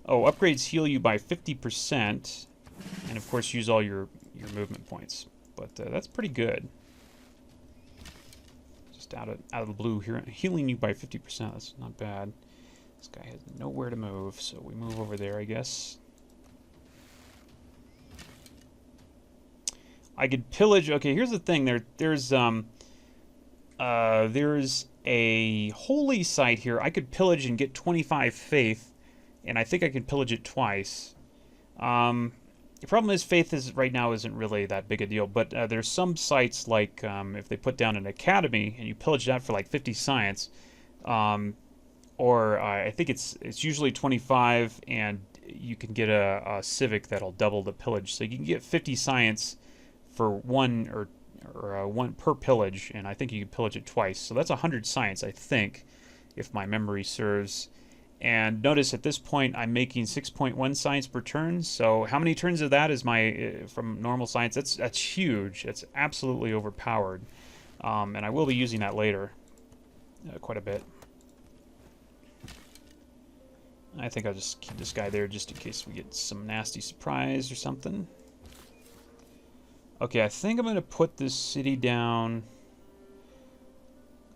Oh, upgrades heal you by 50%. And, of course, use all your movement points. But that's pretty good. Just out of the blue here. Healing you by 50%. That's not bad. This guy has nowhere to move, so we move over there, I guess. I could pillage. Okay, here's the thing. There's a holy site here. I could pillage and get 25 faith, and I think I can pillage it twice. The problem is faith right now isn't really that big a deal, but there's some sites like if they put down an academy and you pillage that for like 50 science, or I think it's usually 25, and you can get a civic that'll double the pillage, so you can get 50 science for one per pillage, and I think you can pillage it twice. So that's 100 science, I think, if my memory serves. And notice at this point I'm making 6.1 science per turn. So how many turns of that is my from normal science? That's huge. It's absolutely overpowered, and I will be using that later quite a bit. I think I'll just keep this guy there just in case we get some nasty surprise or something. Okay, I think I'm going to put this city down.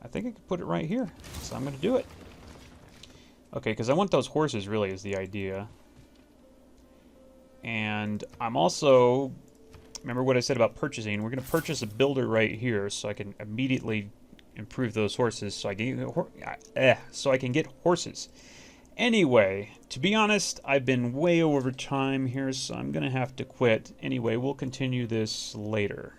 I think I could put it right here, so I'm going to do it. Okay, because I want those horses, really, is the idea. And I'm also... Remember what I said about purchasing? We're going to purchase a builder right here, so I can immediately improve those horses, so I can get horses. Anyway, to be honest, I've been way over time here, so I'm going to have to quit. Anyway, we'll continue this later.